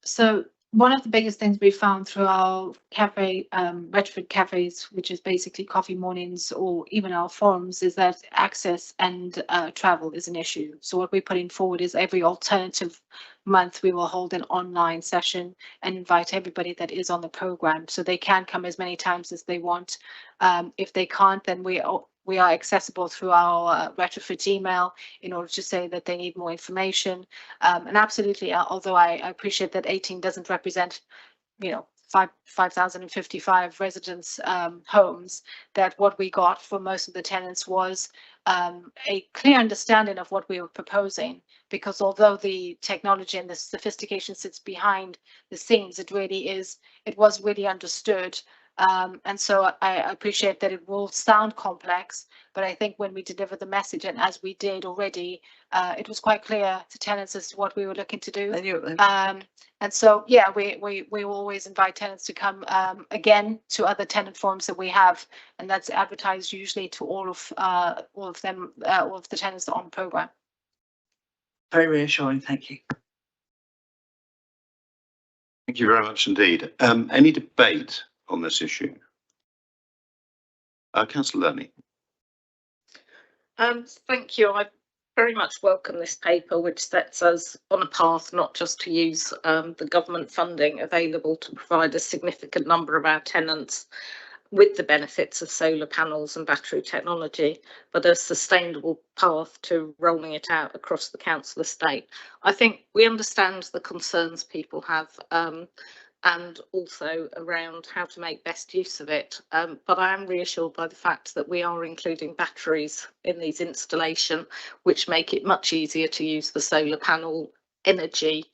So one of the biggest things we found through our cafe, retrofit cafes, which is basically coffee mornings or even our forums, is that access and travel is an issue. So what we're putting forward is every alternative month we will hold an online session and invite everybody that is on the program, so they can come as many times as they want. If they can't, then we are accessible through our retrofit email in order to say that they need more information. And absolutely, although I appreciate that 18 doesn't represent, 5,055 residents' homes, that what we got for most of the tenants was a clear understanding of what we were proposing, because although the technology and the sophistication sits behind the scenes, it was really understood. And so I appreciate that it will sound complex, but I think when we deliver the message, and as we did already, it was quite clear to tenants as to what we were looking to do. And so, yeah, we always invite tenants to come again to other tenant forums that we have, and that's advertised usually to all of the tenants on the program. Very reassuring, thank you. Thank you very much indeed. Any debate on this issue? Councillor Lerny. Thank you. I very much welcome this paper, which sets us on a path not just to use the government funding available to provide a significant number of our tenants with the benefits of solar panels and battery technology, but a sustainable path to rolling it out across the council estate. I think we understand the concerns people have and also around how to make best use of it. But I am reassured by the fact that we are including batteries in these installation, which make it much easier to use the solar panel energy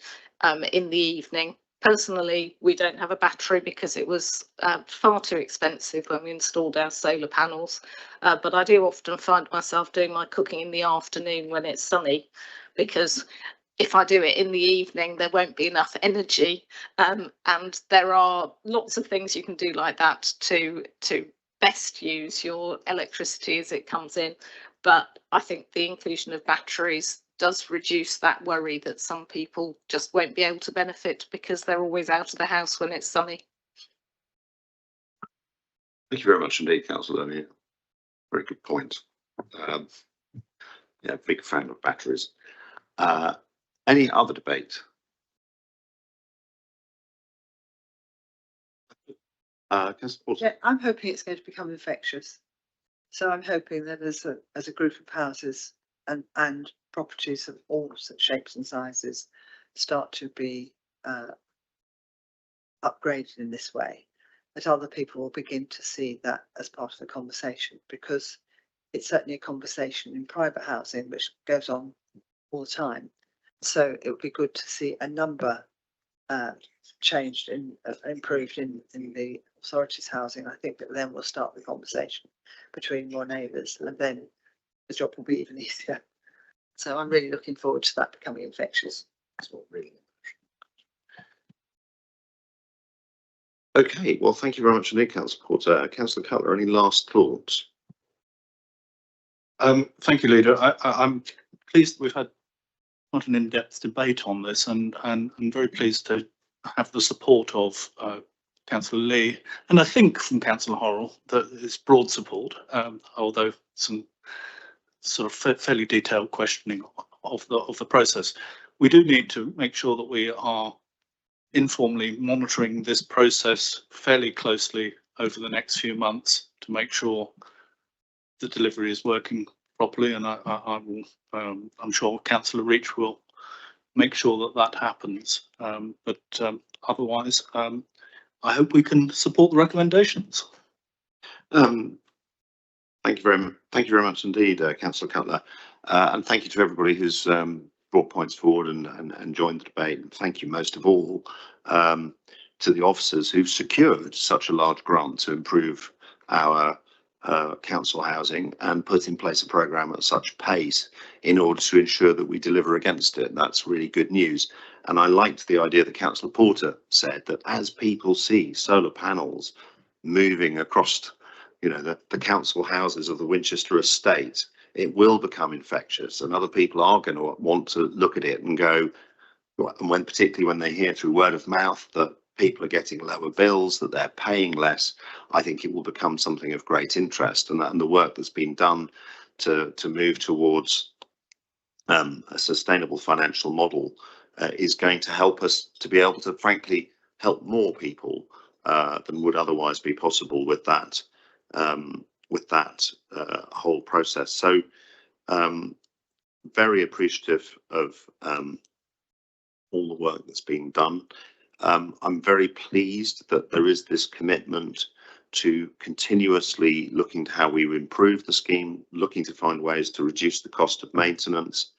in the evening. Personally, we don't have a battery because it was far too expensive when we installed our solar panels. But I do often find myself doing my cooking in the afternoon when it's sunny, because if I do it in the evening, there won't be enough energy. And there are lots of things you can do like that to best use your electricity as it comes in. But I think the inclusion of batteries does reduce that worry that some people just won't be able to benefit because they're always out of the house when it's sunny. Thank you very much indeed, Councillor Lerny. Very good point. Yeah, big fan of batteries. Any other debate? Yeah, I'm hoping it's going to become infectious. So I'm hoping that as a group of houses and properties of all shapes and sizes start to be upgraded in this way, that other people will begin to see that as part of the conversation, because it's certainly a conversation in private housing which goes on all the time. So it would be good to see a number changed and improved in the authorities housing. I think that then we'll start the conversation between more neighbours, and then the job will be even easier. So I'm really looking forward to that becoming infectious. That's what really. Okay, well, thank you very much indeed, Councillor Porter. Councillor Cutler, any last thoughts? Thank you, Leader. I'm pleased we've had quite an in-depth debate on this, and I'm very pleased to have the support of Councillor Lee, and I think from Councillor Horrell that it's broad support, although some sort of fairly detailed questioning of the process. We do need to make sure that we are informally monitoring this process fairly closely over the next few months to make sure the delivery is working properly, and I will, I'm sure Councillor Reach will make sure that that happens. Otherwise, I hope we can support the recommendations. Thank you very much indeed, Councillor Cutler, and thank you to everybody who's brought points forward and joined the debate. And thank you most of all to the officers who've secured such a large grant to improve our council housing and put in place a programme at such pace in order to ensure that we deliver against it. That's really good news. And I liked the idea that Councillor Porter said that as people see solar panels moving across, you know, the council houses of the Winchester estate, it will become infectious, and other people are going to want to look at it and go, and particularly when they hear through word of mouth that people are getting lower bills, that they're paying less, I think it will become something of great interest. And the work that's been done to move towards a sustainable financial model is going to help us to be able to, frankly, help more people than would otherwise be possible with that whole process. So very appreciative of all the work that's been done. I'm very pleased that there is this commitment to continuously looking to how we improve the scheme, looking to find ways to reduce the cost of maintenance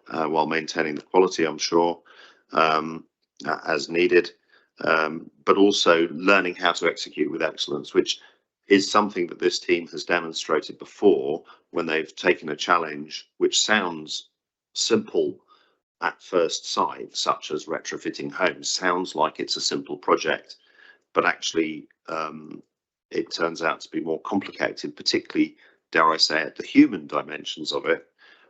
while maintaining the quality, I'm sure, as needed, but also learning how to execute with excellence, which is something that this team has demonstrated before when they've taken a challenge which sounds simple at first sight, such as retrofitting homes. Sounds like it's a simple project, but actually it turns out to be more complicated, particularly, dare I say it, the human dimensions of it.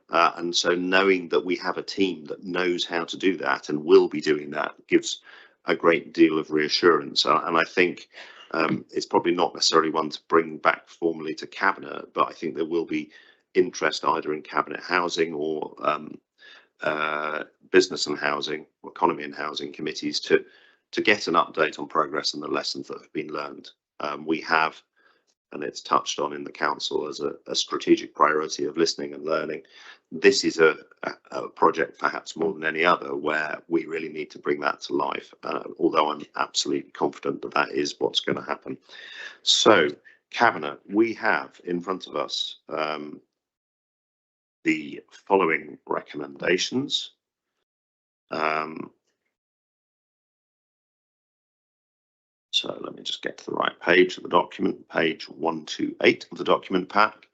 And so knowing that we have a team that knows how to do that and will be doing that gives a great deal of reassurance. And I think it's probably not necessarily one to bring back formally to Cabinet, but I think there will be interest either in Cabinet Housing or Business and Housing, or Economy and Housing committees to get an update on progress and the lessons that have been learned. We have, and it's touched on in the council as a strategic priority of listening and learning. This is a project perhaps more than any other where we really need to bring that to life, although I'm absolutely confident that that is what's going to happen. So, Cabinet, we have in front of us the following recommendations. So let me just get to the right page of the document, page 128 of the document pack.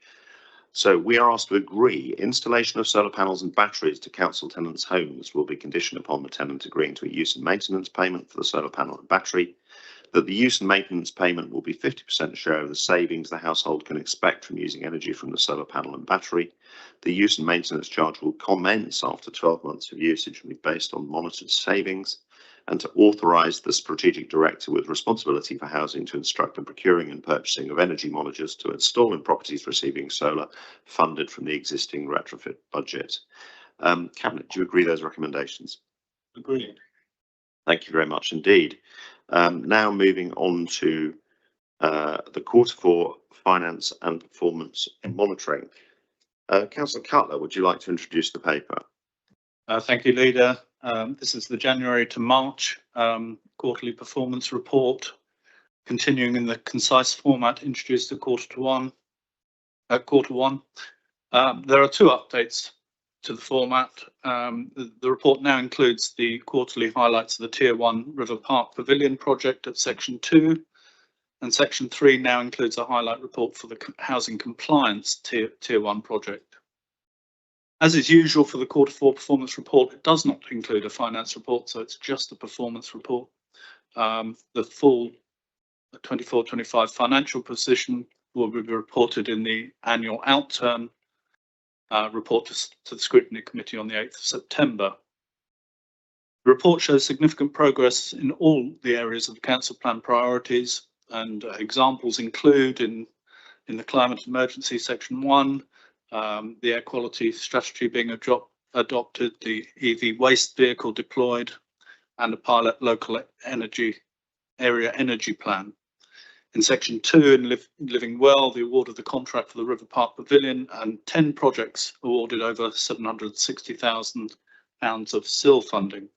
So we are asked to agree installation of solar panels and batteries to council tenants' homes will be conditioned upon the tenant agreeing to a use and maintenance payment for the solar panel and battery, that the use and maintenance payment will be 50% share of the savings the household can expect from using energy from the solar panel and battery. The use and maintenance charge will commence after 12 months of usage and be based on monitored savings, and to authorise the strategic director with responsibility for housing to instruct the procuring and purchasing of energy monitors to install in properties receiving solar funded from the existing retrofit budget. Cabinet, do you agree those recommendations? Agreed. Thank you very much indeed. Now moving on to the Q4 finance and performance monitoring. Councillor Cutler, would you like to introduce the paper? Thank you, Leader. This is the January to March quarterly performance report. continuing in the concise format introduced at quarter one. There are two updates to the format. The report now includes the quarterly highlights of the Tier 1 River Park Pavilion project at Section 2, and Section 3 now includes a highlight report for the Housing Compliance Tier 1 project. As is usual for the quarter 4 performance report, it does not include a finance report, so it's just a performance report. The full 24-25 financial position will be reported in the annual outturn report to the Scrutiny Committee on the 8th of September. The report shows significant progress in all the areas of the Council Plan priorities, and examples include in the climate emergency Section 1, the air quality strategy being adopted, the EV waste vehicle deployed, and a pilot local area energy plan. In Section 2, in Living Well, the award of the contract for the River Park Pavilion and 10 projects awarded over £760,000 of SIL funding.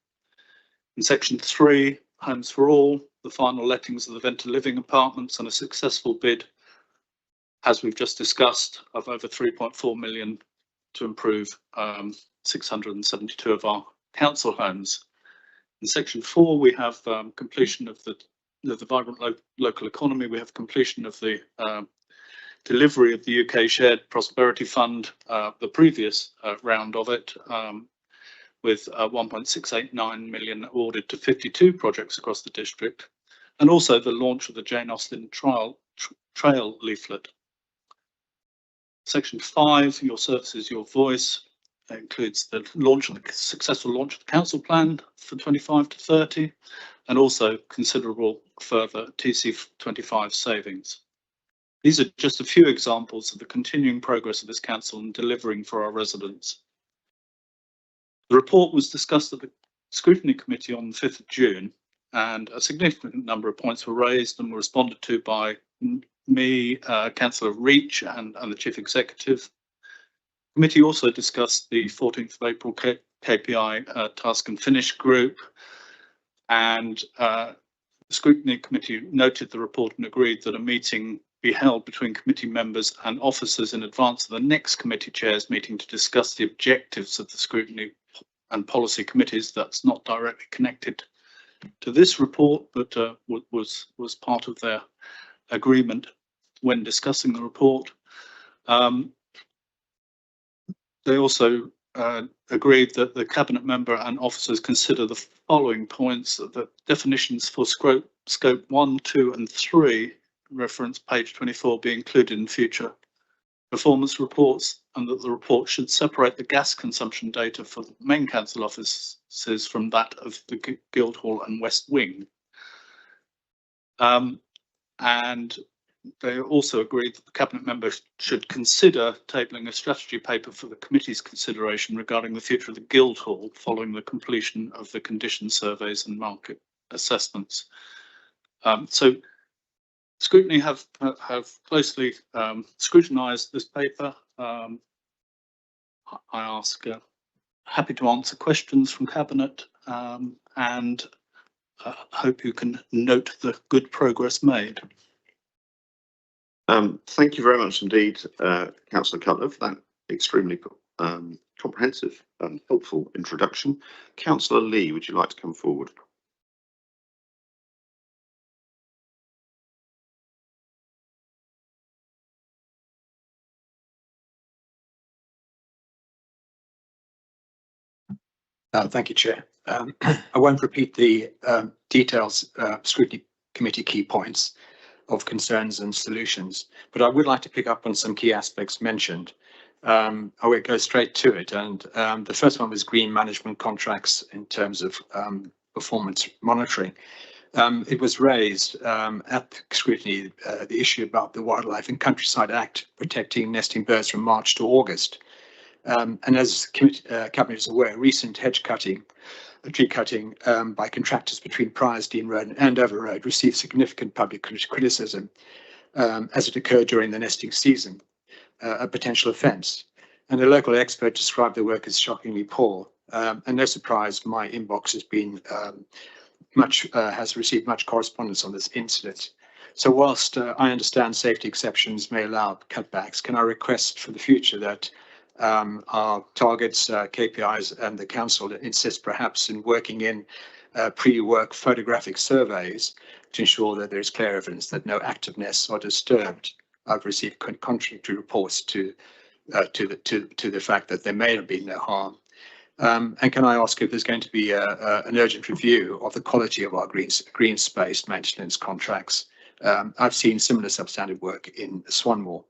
In Section 3, Homes for All, the final lettings of the Venta Living apartments and a successful bid, as we've just discussed, of over 3.4 million to improve 672 of our council homes. In Section 4, we have completion of the vibrant local economy. We have completion of the delivery of the UK Shared Prosperity Fund, the previous round of it, with 1.689 million awarded to 52 projects across the district, and also the launch of the Jane Austen Trail leaflet. Section 5, Your Services, Your Voice, includes the successful launch of the council plan for 25 to 30, and also considerable further TC25 savings. These are just a few examples of the continuing progress of this council in delivering for our residents. The report was discussed at the Scrutiny Committee on the 5th of June, and a significant number of points were raised and were responded to by me, Councillor Reach, and the Chief Executive. The committee also discussed the 14th of April KPI Task and Finish Group, and the Scrutiny Committee noted the report and agreed that a meeting be held between committee members and officers in advance of the next committee chairs meeting to discuss the objectives of the Scrutiny and Policy Committees. That's not directly connected to this report, but was part of their agreement when discussing the report. They also agreed that the cabinet member and officers consider the following points: that definitions for scope 1, 2 and 3, reference page 24, be included in future performance reports, and that the report should separate the gas consumption data for the main council offices from that of the Guildhall and West Wing. And they also agreed that the cabinet members should consider tabling a strategy paper for the committee's consideration regarding the future of the Guildhall following the completion of the condition surveys and market assessments. So Scrutiny have closely scrutinised this paper. I ask, happy to answer questions from cabinet, and hope you can note the good progress made. Thank you very much indeed, Councillor Cutler, for that extremely comprehensive and helpful introduction. Councillor Lee, would you like to come forward? Thank you, Chair. I won't repeat the details, Scrutiny Committee key points of concerns and solutions, but I would like to pick up on some key aspects mentioned. I will go straight to it, and the first one was green management contracts in terms of performance monitoring. It was raised at Scrutiny, the issue about the Wildlife and Countryside Act protecting nesting birds from March to August. And as Cabinet is aware, recent tree cutting by contractors between Priorsdean Road and Andover Road received significant public criticism as it occurred during the nesting season, a potential offence. And the local expert described the work as shockingly poor. And no surprise, my inbox has been has received much correspondence on this incident. So whilst I understand safety exceptions may allow cutbacks, can I request for the future that our targets, KPIs and the council insist perhaps in working in pre-work photographic surveys to ensure that there is clear evidence that no activeness are disturbed. I've received contradictory reports to the fact that there may have been no harm. And can I ask if there's going to be an urgent review of the quality of our green space maintenance contracts? I've seen similar substandard work in Swanmore.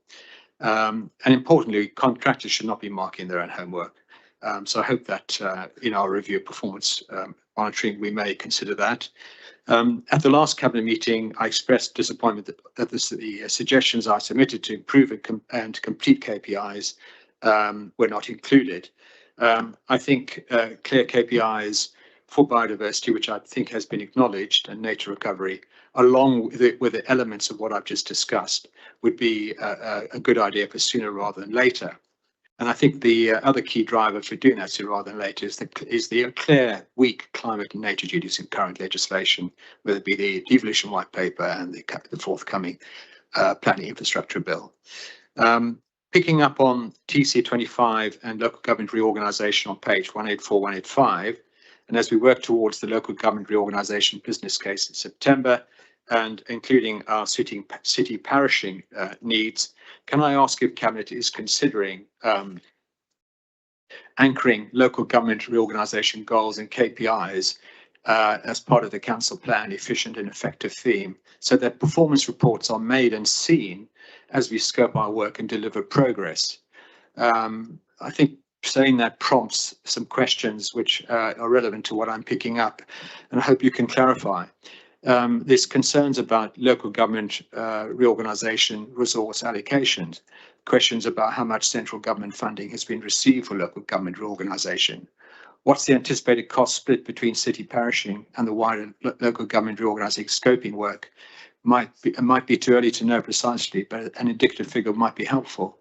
And importantly, contractors should not be marking their own homework. So I hope that in our review of performance monitoring, we may consider that. At the last cabinet meeting, I expressed disappointment that the suggestions I submitted to improve and complete KPIs were not included. I think clear KPIs for biodiversity, which I think has been acknowledged, and nature recovery, along with the elements of what I've just discussed, would be a good idea for sooner rather than later. And I think the other key driver for doing that sooner rather than later is the clear, weak climate and nature duties in current legislation, whether it be the devolution white paper and the forthcoming planning infrastructure bill. Picking up on TC25 and local government reorganisation on page 184, 185, and as we work towards the local government reorganisation business case in September, and including our city parishing needs, can I ask if Cabinet is considering anchoring local government reorganisation goals and KPIs as part of the council plan efficient and effective theme, so that performance reports are made and seen as we scope our work and deliver progress? I think saying that prompts some questions which are relevant to what I'm picking up, and I hope you can clarify. There's concerns about local government reorganisation resource allocations, questions about how much central government funding has been received for local government reorganisation. What's the anticipated cost split between city parishing and the wider local government reorganising scoping work? It might be too early to know precisely, but an indicative figure might be helpful.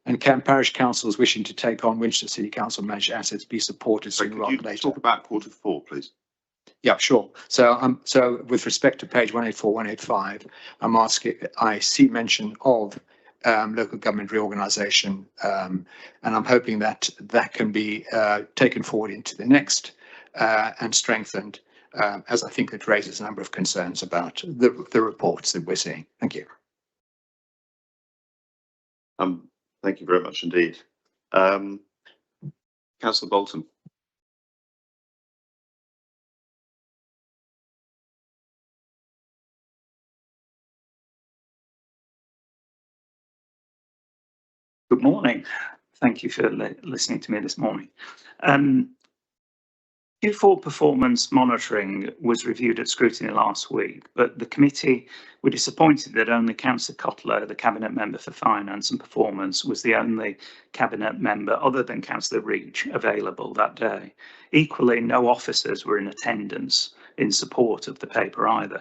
And can parish councils wishing to take on Winchester City Council managed assets be supported sooner rather than later? Talk about Q4, please. Yeah, sure. So, with respect to page 184, 185, I'm asking. I see mention of local government reorganisation, and I'm hoping that can be taken forward into the next and strengthened, as I think it raises a number of concerns about the reports that we're seeing. Thank you. Thank you very much indeed. Councillor Bolton. Good morning. Thank you for listening to me this morning. Q4 performance monitoring was reviewed at scrutiny last week, but the committee were disappointed that only Councillor Cotler, the Cabinet Member for Finance and Performance, was the only Cabinet Member other than Councillor Reach available that day. Equally, no officers were in attendance in support of the paper either.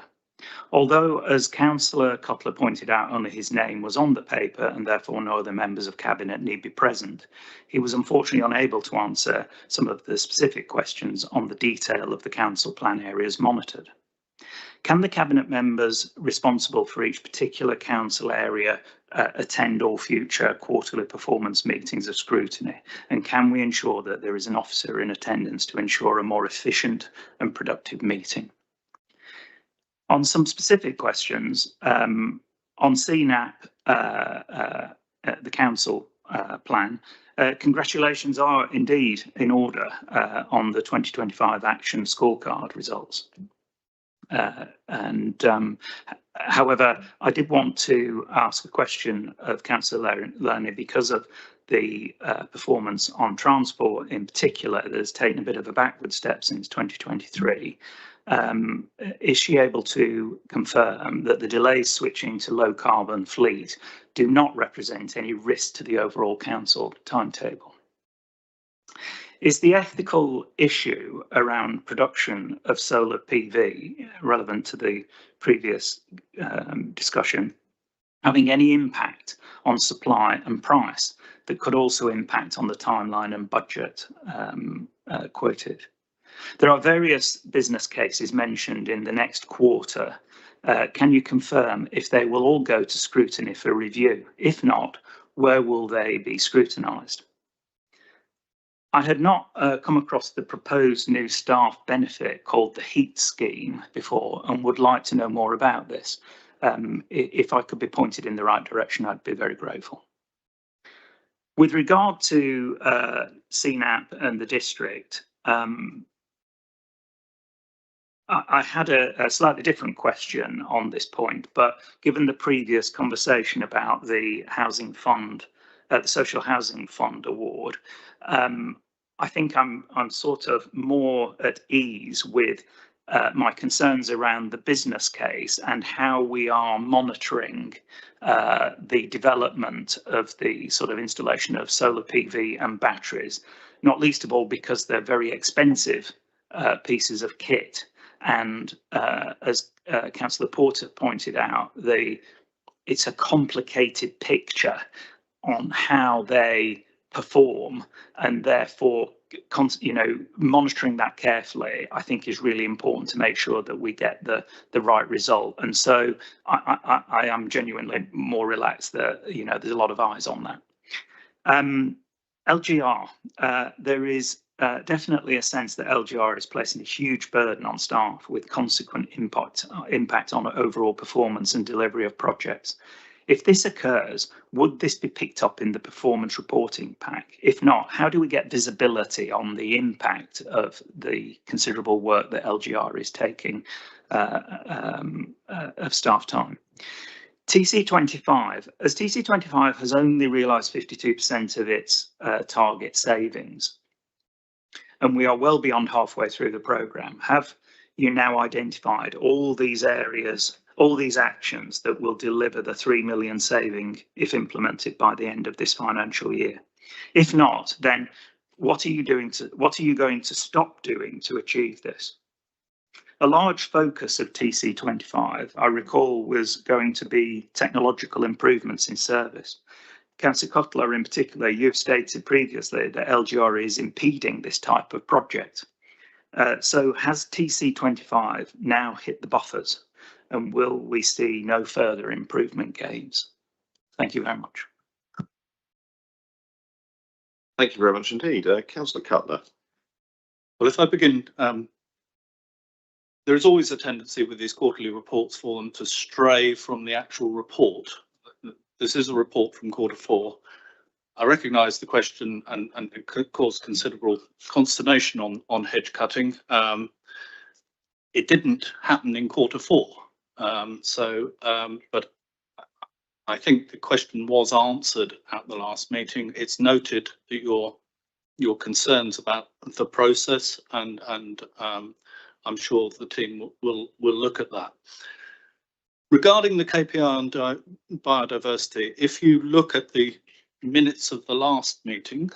Although, as Councillor Cotler pointed out, only his name was on the paper and therefore no other members of Cabinet need be present, he was unfortunately unable to answer some of the specific questions on the detail of the council plan areas monitored. Can the Cabinet members responsible for each particular council area attend all future quarterly performance meetings of scrutiny? And can we ensure that there is an officer in attendance to ensure a more efficient and productive meeting? On some specific questions, on CNAP, the council plan, congratulations are indeed in order on the 2025 action scorecard results. However, I did want to ask a question of Councillor Lerner because of the performance on transport in particular that has taken a bit of a backward step since 2023. Is she able to confirm that the delays switching to low carbon fleet do not represent any risk to the overall council timetable? Is the ethical issue around production of solar PV relevant to the previous discussion having any impact on supply and price that could also impact on the timeline and budget quoted? There are various business cases mentioned in the next quarter Can you confirm if they will all go to scrutiny for review? If not, where will they be scrutinised? I had not come across the proposed new staff benefit called the HEAT scheme before and would like to know more about this. If I could be pointed in the right direction, I'd be very grateful. With regard to CNAP and the district, I had a slightly different question on this point, but given the previous conversation about the housing fund, the social housing fund award, I think I'm sort of more at ease with my concerns around the business case and how we are monitoring the development of the sort of installation of solar PV and batteries, not least of all because they're very expensive pieces of kit. And as Councillor Porter pointed out, it's a complicated picture on how they perform, and therefore, monitoring that carefully, I think, is really important to make sure that we get the right result. And so I am genuinely more relaxed that there's a lot of eyes on that. LGR, there is definitely a sense that LGR is placing a huge burden on staff with consequent impact on overall performance and delivery of projects. If this occurs, would this be picked up in the performance reporting pack? If not, how do we get visibility on the impact of the considerable work that LGR is taking of staff time? TC25, as TC25 has only realised 52% of its target savings, and we are well beyond halfway through the programme, have you now identified all these areas, all these actions that will deliver the 3 million saving if implemented by the end of this financial year? If not, then what are you going to stop doing to achieve this? A large focus of TC25, I recall, was going to be technological improvements in service. Councillor Cutler, in particular, you've stated previously that LGR is impeding this type of project. So has TC25 now hit the buffers, and will we see no further improvement gains? Thank you very much. Thank you very much indeed. Councillor Cutler. Well, if I begin, there is always a tendency with these quarterly reports for them to stray from the actual report. This is a report from Q4. I recognise the question and it could cause considerable consternation on hedge cutting. It didn't happen in Q4. But I think the question was answered at the last meeting. It's noted that your concerns about the process, and I'm sure the team will look at that. Regarding the KPI and biodiversity, if you look at the minutes of the last meeting,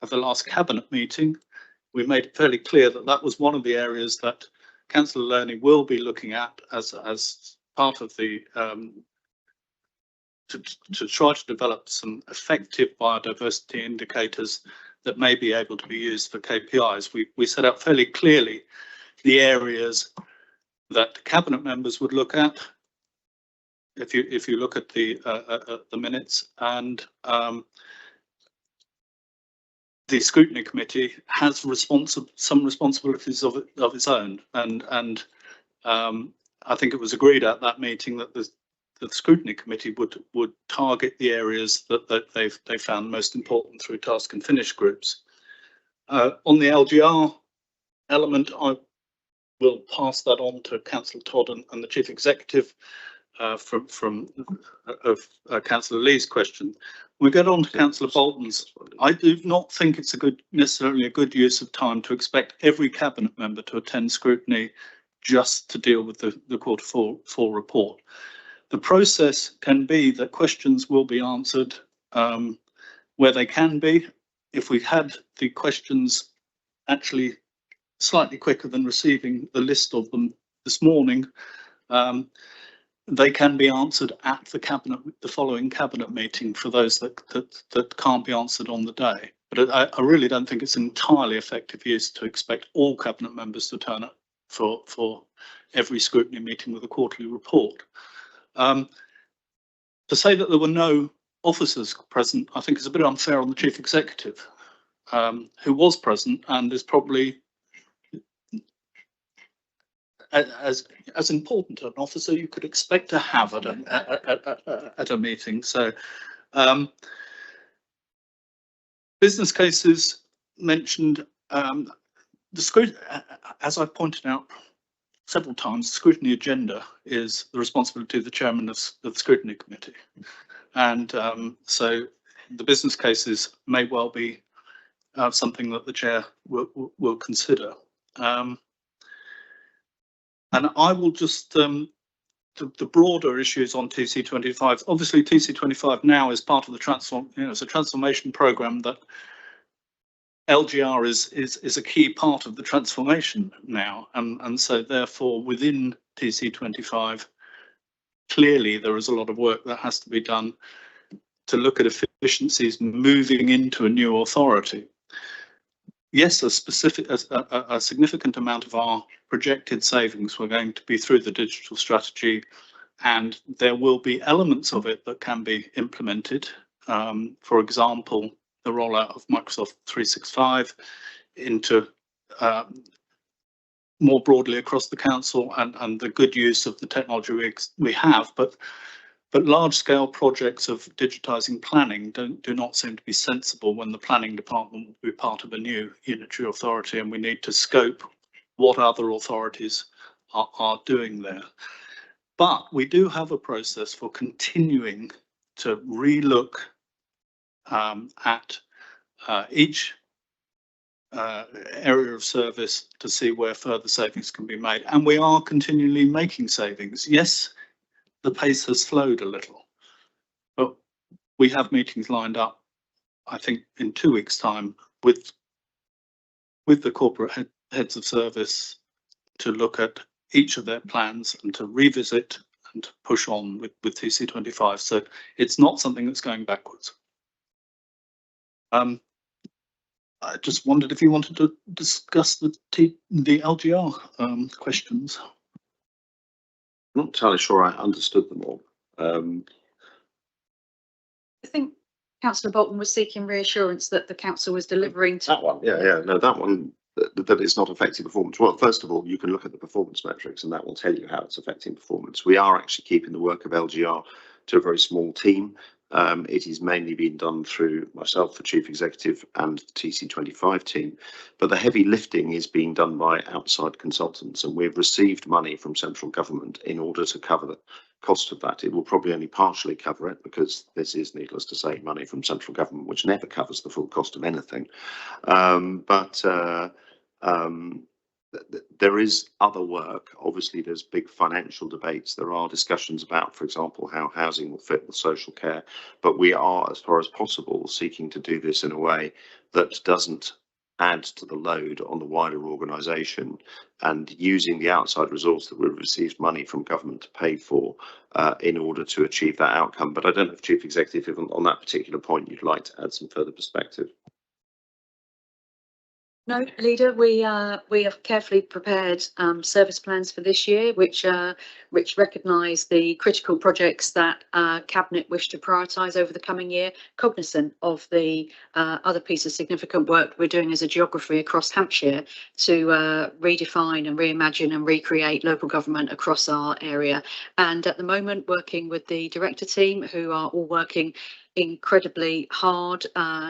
of the last cabinet meeting, we made it fairly clear that that was one of the areas that Councillor Learning will be looking at as part of the to try to develop some effective biodiversity indicators that may be able to be used for KPIs. We set out fairly clearly the areas that cabinet members would look at. If you look at the minutes, and the scrutiny committee has some responsibilities of its own, and I think it was agreed at that meeting that the scrutiny committee would target the areas that they found most important through task and finish groups. On the LGR element, I will pass that on to Councillor Todd and the Chief Executive. From Councillor Lee's question, we get on to Councillor Bolton's. I do not think it's necessarily a good use of time to expect every cabinet member to attend scrutiny just to deal with the Q4 report. The process can be that questions will be answered where they can be. If we had the questions actually slightly quicker than receiving the list of them this morning, they can be answered at the following cabinet meeting for those that can't be answered on the day. But I really don't think it's an entirely effective use to expect all cabinet members to turn up for every scrutiny meeting with a quarterly report. To say that there were no officers present, I think is a bit unfair on the chief executive, who was present and is probably as important an officer you could expect to have at a meeting. So business cases mentioned, the scrutiny, as I've pointed out several times, the scrutiny agenda is the responsibility of the chairman of the scrutiny committee. And so the business cases may well be something that the chair will consider. And I will just, the broader issues on TC25, obviously TC25 now is part of the it's a transformation program that LGR is a key part of the transformation now, and so therefore within TC25, clearly there is a lot of work that has to be done to look at efficiencies moving into a new authority. Yes, a significant amount of our projected savings were going to be through the digital strategy, and there will be elements of it that can be implemented. For example, the rollout of Microsoft 365 into more broadly across the council, and the good use of the technology we have, but large-scale projects of digitising planning do not seem to be sensible when the planning department will be part of a new unitary authority, and we need to scope what other authorities are doing there. But we do have a process for continuing to relook at each area of service to see where further savings can be made, and we are continually making savings. Yes, the pace has slowed a little, but we have meetings lined up, I think in 2 weeks' time, with the corporate heads of service to look at each of their plans and to revisit and to push on with TC25. So it's not something that's going backwards. I just wondered if you wanted to discuss the LGR questions. I'm not entirely sure I understood them all. I think Councillor Bolton was seeking reassurance that the council was delivering to. That one, yeah, no, that one, that it's not affecting performance. Well, first of all, you can look at the performance metrics and that will tell you how it's affecting performance. We are actually keeping the work of LGR to a very small team. It is mainly being done through myself, the Chief Executive, and the TC25 team, but the heavy lifting is being done by outside consultants, and we've received money from central government in order to cover the cost of that. It will probably only partially cover it, because this is, needless to say, money from central government, which never covers the full cost of anything. There is other work. Obviously, there's big financial debates. There are discussions about, for example, how housing will fit with social care. But we are, as far as possible, seeking to do this in a way that doesn't add to the load on the wider organisation, and using the outside resource that we've received money from government to pay for in order to achieve that outcome. But I don't know if Chief Executive, if on that particular point you'd like to add some further perspective. No, Leader, we have carefully prepared service plans for this year, which recognise the critical projects that Cabinet wish to prioritise over the coming year, cognizant of the other piece of significant work we're doing as a geography across Hampshire to redefine and reimagine and recreate local government across our area. And at the moment, working with the director team, who are all working incredibly hard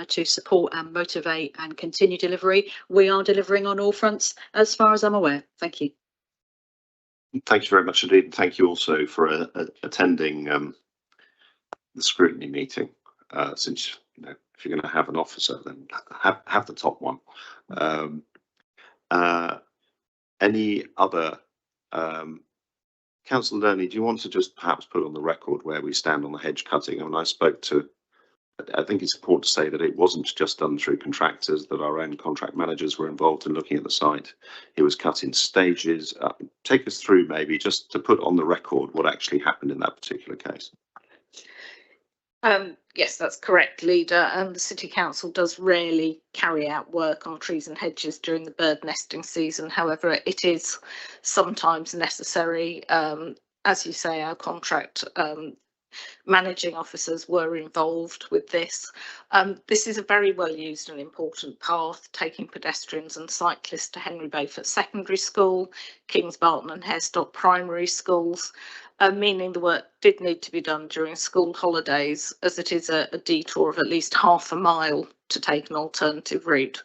to support and motivate and continue delivery. We are delivering on all fronts as far as I'm aware. Thank you. Thank you very much indeed. And thank you also for attending the scrutiny meeting. Since, you know, if you're going to have an officer, then have the top one. Any other Councillor Learney, do you want to just perhaps put on the record where we stand on the hedge cutting? I mean, I think it's important to say that it wasn't just done through contractors, that our own contract managers were involved in looking at the site. It was cut in stages. Take us through, maybe, just to put on the record what actually happened in that particular case. Yes, that's correct, Leader. The City Council does rarely carry out work on trees and hedges during the bird nesting season. However, it is sometimes necessary. As you say, our contract managing officers were involved with this. This is a very well used and important path, taking pedestrians and cyclists to Henry Beaufort Secondary School, Kings Barton and Harestock Primary Schools, meaning the work did need to be done during school holidays, as it is a detour of at least half a mile to take an alternative route.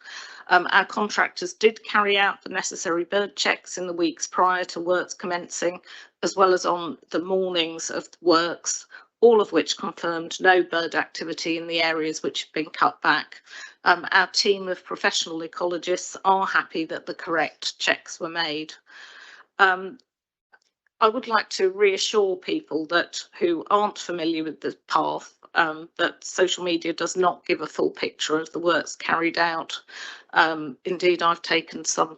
Our contractors did carry out the necessary bird checks in the weeks prior to works commencing, as well as on the mornings of the works, all of which confirmed no bird activity in the areas which have been cut back. Our team of professional ecologists are happy that the correct checks were made. I would like to reassure people that who aren't familiar with the path that social media does not give a full picture of the works carried out. Indeed, I've taken some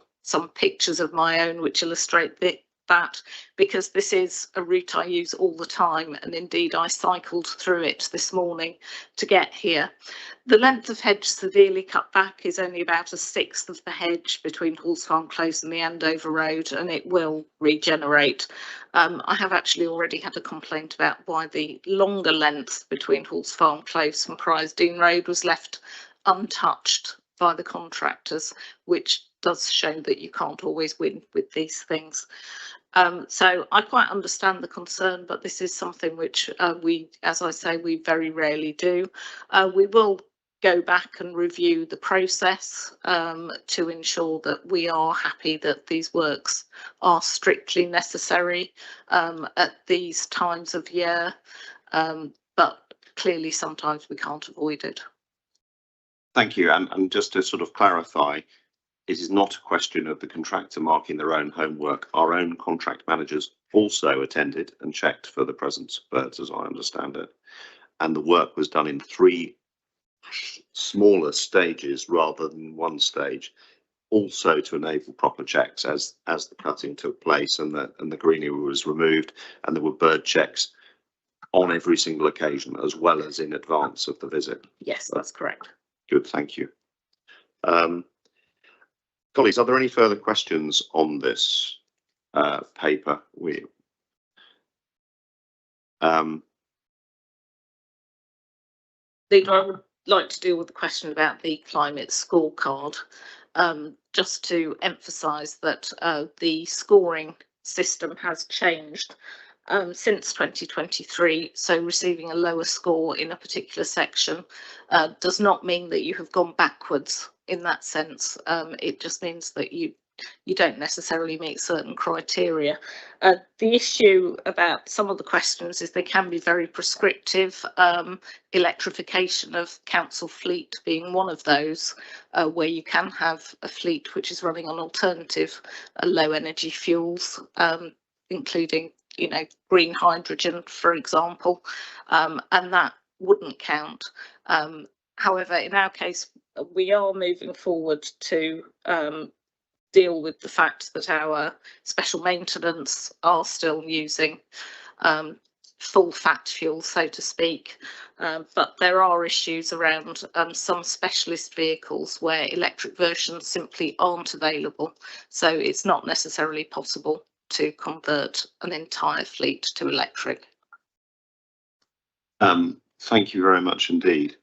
pictures of my own which illustrate that, because this is a route I use all the time, and indeed I cycled through it this morning to get here. The length of hedge severely cut back is only about 1/6 of the hedge between Halls Farm Close and the Andover Road, and it will regenerate. I have actually already had a complaint about why the longer length between Halls Farm Close and Prysdean Road was left untouched by the contractors, which does show that you can't always win with these things. So I quite understand the concern, but this is something which we, as I say, we very rarely do. We will go back and review the process to ensure that we are happy that these works are strictly necessary at these times of year, but clearly sometimes we can't avoid it. Thank you. And just to sort of clarify, it is not a question of the contractor marking their own homework. Our own contract managers also attended and checked for the presence of birds, as I understand it. And the work was done in 3 smaller stages rather than 1 stage, also to enable proper checks as the cutting took place and the greenery was removed, and there were bird checks on every single occasion as well as in advance of the visit. Yes, that's correct. Good, thank you. Colleagues, are there any further questions on this paper? Leader, I would like to deal with the question about the climate scorecard, just to emphasise that the scoring system has changed since 2023. So receiving a lower score in a particular section does not mean that you have gone backwards in that sense. It just means that you don't necessarily meet certain criteria. The issue about some of the questions is they can be very prescriptive. Electrification of council fleet being one of those, where you can have a fleet which is running on alternative low energy fuels, including, you know, green hydrogen, for example, and that wouldn't count. However, in our case, we are moving forward to deal with the fact that our special maintenance are still using full fat fuel, so to speak, but there are issues around some specialist vehicles where electric versions simply aren't available, so it's not necessarily possible to convert an entire fleet to electric. Thank you very much indeed.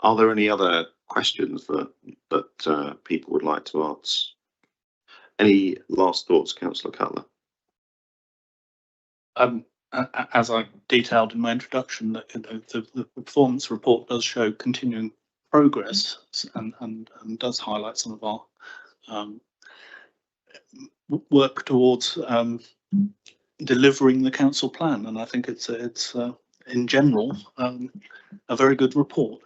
Are there any other questions that people would like to ask? Any last thoughts, Councillor Cutler? As I detailed in my introduction, the performance report does show continuing progress and does highlight some of our work towards delivering the council plan, and I think it's in general a very good report.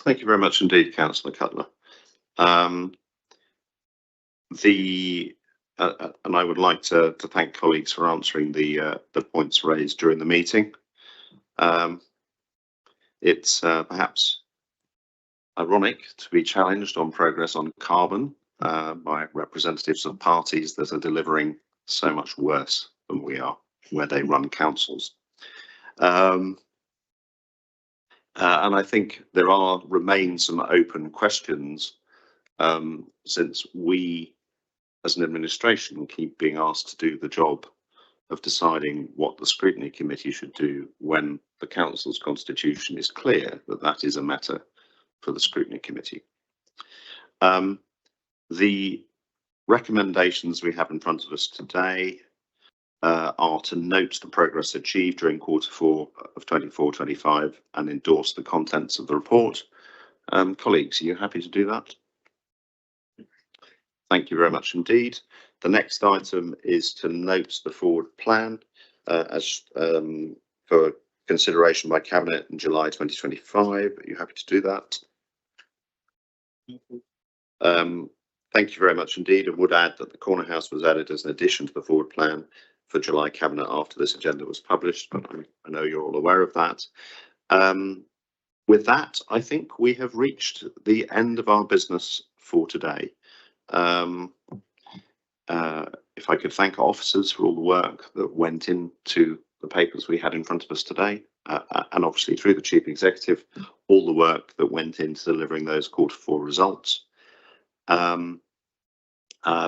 Thank you very much indeed, Councillor Cutler. And I would like to thank colleagues for answering the points raised during the meeting. It's perhaps ironic to be challenged on progress on carbon by representatives of parties that are delivering so much worse than we are, where they run councils. And I think there remain some open questions since we, as an administration, keep being asked to do the job of deciding what the scrutiny committee should do when the council's constitution is clear that that is a matter for the scrutiny committee. The recommendations we have in front of us today are to note the progress achieved during Q4 of 24-25 and endorse the contents of the report. Colleagues, are you happy to do that? Thank you very much indeed. The next item is to note the forward plan as for consideration by Cabinet in July 2025. Are you happy to do that? Thank you very much indeed. I would add that the Corner House was added as an addition to the forward plan for July Cabinet after this agenda was published, but I know you're all aware of that. With that, I think we have reached the end of our business for today. If I could thank our officers for all the work that went into the papers we had in front of us today, and obviously through the Chief Executive, all the work that went into delivering those Q4 results.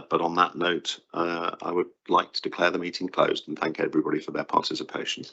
But on that note, I would like to declare the meeting closed and thank everybody for their participation.